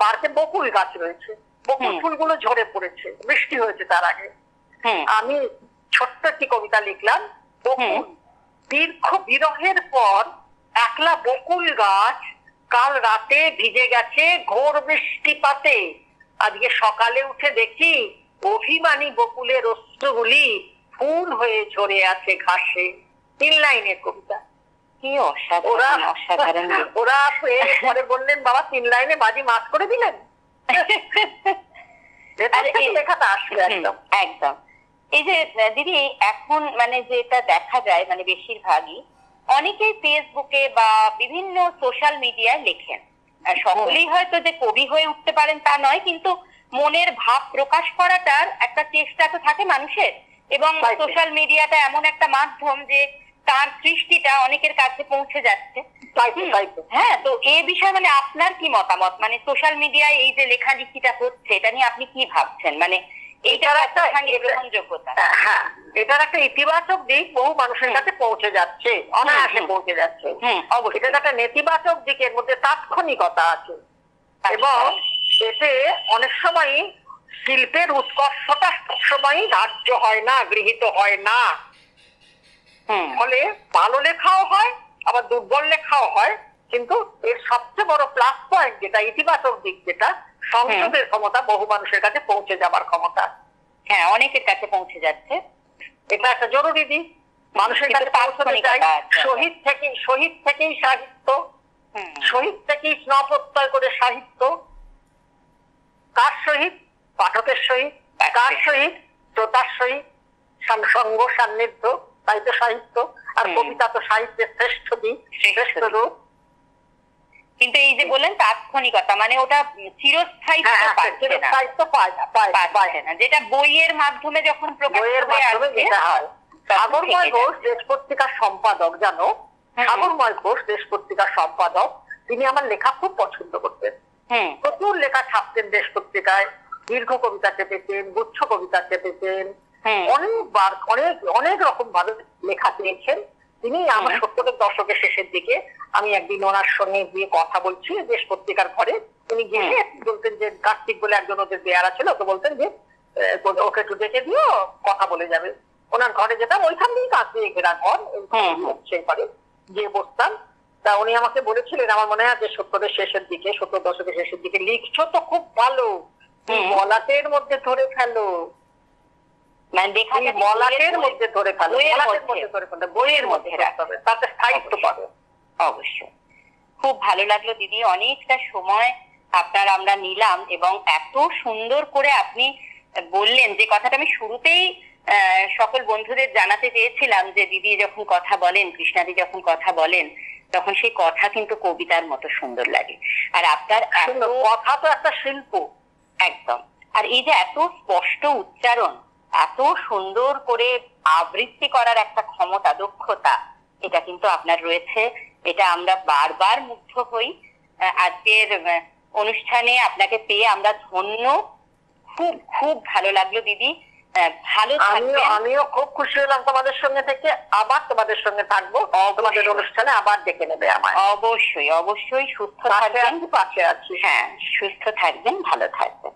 Speaker 2: পার্কে বকুল গাছ রয়েছে, বকুল ফুলগুলো ঝরে পড়েছে, বৃষ্টি হয়েছে তার আগে। আমি ছোট্ট একটি কবিতা লিখলাম, বকুল। দীর্ঘ বিরহের পর একলা বকুল গাছ কাল রাতে ভিজে গেছে ঘোর বৃষ্টিপাতে, আজকে সকালে উঠে দেখি অভিমানী বকুলের অশ্রুগুলি ফুল হয়ে ঝরে আছে ঘাসে। 3 লাইনের কবিতা।
Speaker 1: কি অসাধারণ, অসাধারণ।
Speaker 2: ওরা পরে বললেন, বাবা 3 লাইনে বাজি মাছ করে দিলেন। লেখাটা আসবে একদম
Speaker 1: একদম। এই যে দিদি, এখন মানে যেটা দেখা যায়, মানে বেশিরভাগই অনেকেই ফেসবুকে বা বিভিন্ন সোশ্যাল মিডিয়ায় লেখেন। সকলেই হয়তো যে কবি হয়ে উঠতে পারেন তা নয়, কিন্তু মনের ভাব প্রকাশ করাটার একটা চেষ্টা তো থাকে মানুষের। এবং সোশ্যাল মিডিয়াটা এমন একটা মাধ্যম যে তার সৃষ্টিটা অনেকের কাছে পৌঁছে যাচ্ছে। তো এই বিষয়ে মানে আপনার কি মতামত? মানে সোশ্যাল মিডিয়ায় এই যে লেখালেখিটা হচ্ছে, এটা নিয়ে আপনি কি ভাবছেন? মানে এইটার একটা গ্রহণযোগ্যতা।
Speaker 2: এটার একটা ইতিবাচক দিক বহু মানুষের কাছে পৌঁছে যাচ্ছে, অনায়াসে পৌঁছে যাচ্ছে। অবশ্যই এটার একটা নেতিবাচক দিকের মধ্যে তাৎক্ষণিকতা আছে, এবং এতে অনেক সময় শিল্পের উৎকর্ষতা সবসময় ধার্য হয় না, গৃহীত হয় না। ফলে ভালো লেখাও হয়, আবার দুর্বল লেখাও হয়, কিন্তু এর সবচেয়ে বড় প্লাস পয়েন্ট যেটা, ইতিবাচক দিক যেটা, সংযোগের ক্ষমতা, বহু মানুষের কাছে পৌঁছে যাবার ক্ষমতা।
Speaker 1: অনেকের কাছে পৌঁছে যাচ্ছে,
Speaker 2: এটা একটা জরুরি দিক। মানুষের কাছে পৌঁছতে চাই। শহীদ থেকেই সাহিত্য, শহীদ থেকেই স্নেহ প্রত্যয় করে সাহিত্য। কার সহিত? পাঠকের সহিত। কার সহিত? শ্রোতার সহিত। সঙ্গ সান্নিধ্য, তাই তো সাহিত্য। আর কবিতা তো সাহিত্যের শ্রেষ্ঠ দিক, শ্রেষ্ঠ রূপ।
Speaker 1: কিন্তু এই যে বললেন তাৎক্ষণিকতা, মানে ওটা চিরস্থায়িত্ব পাচ্ছে না, যেটা বইয়ের মাধ্যমে যখন
Speaker 2: সাগরময় ঘোষ দেশ পত্রিকার সম্পাদক, জানো, সাগরময় ঘোষ দেশ পত্রিকার সম্পাদক, তিনি আমার লেখা খুব পছন্দ করতেন। প্রচুর লেখা ছাপতেন দেশ পত্রিকায়, দীর্ঘ কবিতা চেপেছেন, গুচ্ছ কবিতা চেপেছেন, অনেকবার অনেক রকম ভাবে লেখা পেয়েছেন তিনি। আমার 70-এর দশকের শেষের দিকে আমি একদিন ওনার সঙ্গে গিয়ে কথা বলছি দেশ পত্রিকার ঘরে। উনি গিয়ে বলতেন যে কার্তিক বলে একজন ওদের বেয়ারা ছিল, তো বলতেন যে ওকে একটু ডেকে দিও, কথা বলে যাবে। ওনার ঘরে যেতাম, ওইখান দিয়েই কাজ দিয়ে ঘেরা ঘর, সেই ঘরে গিয়ে বসতাম। তা উনি আমাকে বলেছিলেন, আমার মনে হয় যে 70-এর শেষের দিকে, 70 দশকের শেষের দিকে, লিখছো তো খুব ভালো, মলাটের মধ্যে ধরে ফেলো, মলাটের মধ্যে ধরে ফেলো, বইয়ের মধ্যে রাখতে হবে, তাতে স্থায়িত্ব পাবে।
Speaker 1: অবশ্যই। খুব ভালো লাগলো দিদি, অনেকটা সময় আমরা নিলাম, এবং এত সুন্দর করে আপনি বললেন যে কথাটা আমি শুরুতেই সকল বন্ধুদের জানাতে চেয়েছিলাম, যে দিদি যখন কথা বলেন, কৃষ্ণাদি যখন কথা বলেন, তখন সেই কথা কিন্তু কবিতার মতো সুন্দর লাগে। আর আপনার
Speaker 2: কথা তো একটা শিল্প,
Speaker 1: একদম। আর এই যে এত স্পষ্ট উচ্চারণ, এত সুন্দর করে আবৃত্তি করার একটা ক্ষমতা, দক্ষতা, এটা কিন্তু আপনার রয়েছে। এটা আমরা বারবার মুগ্ধ হই। আজকের অনুষ্ঠানে আপনাকে পেয়ে আমরা ধন্য। খুব খুব ভালো লাগলো দিদি। ভালো থাকবেন।
Speaker 2: আমিও খুব খুশি হলাম তোমাদের সঙ্গে থেকে। আবার তোমাদের সঙ্গে থাকবো, তোমাদের অনুষ্ঠানে আবার ডেকে নেবে আমায়।
Speaker 1: অবশ্যই অবশ্যই। সুস্থ থাকবেন।
Speaker 2: পাশে আছি।
Speaker 1: হ্যাঁ, সুস্থ থাকবেন, ভালো থাকবেন।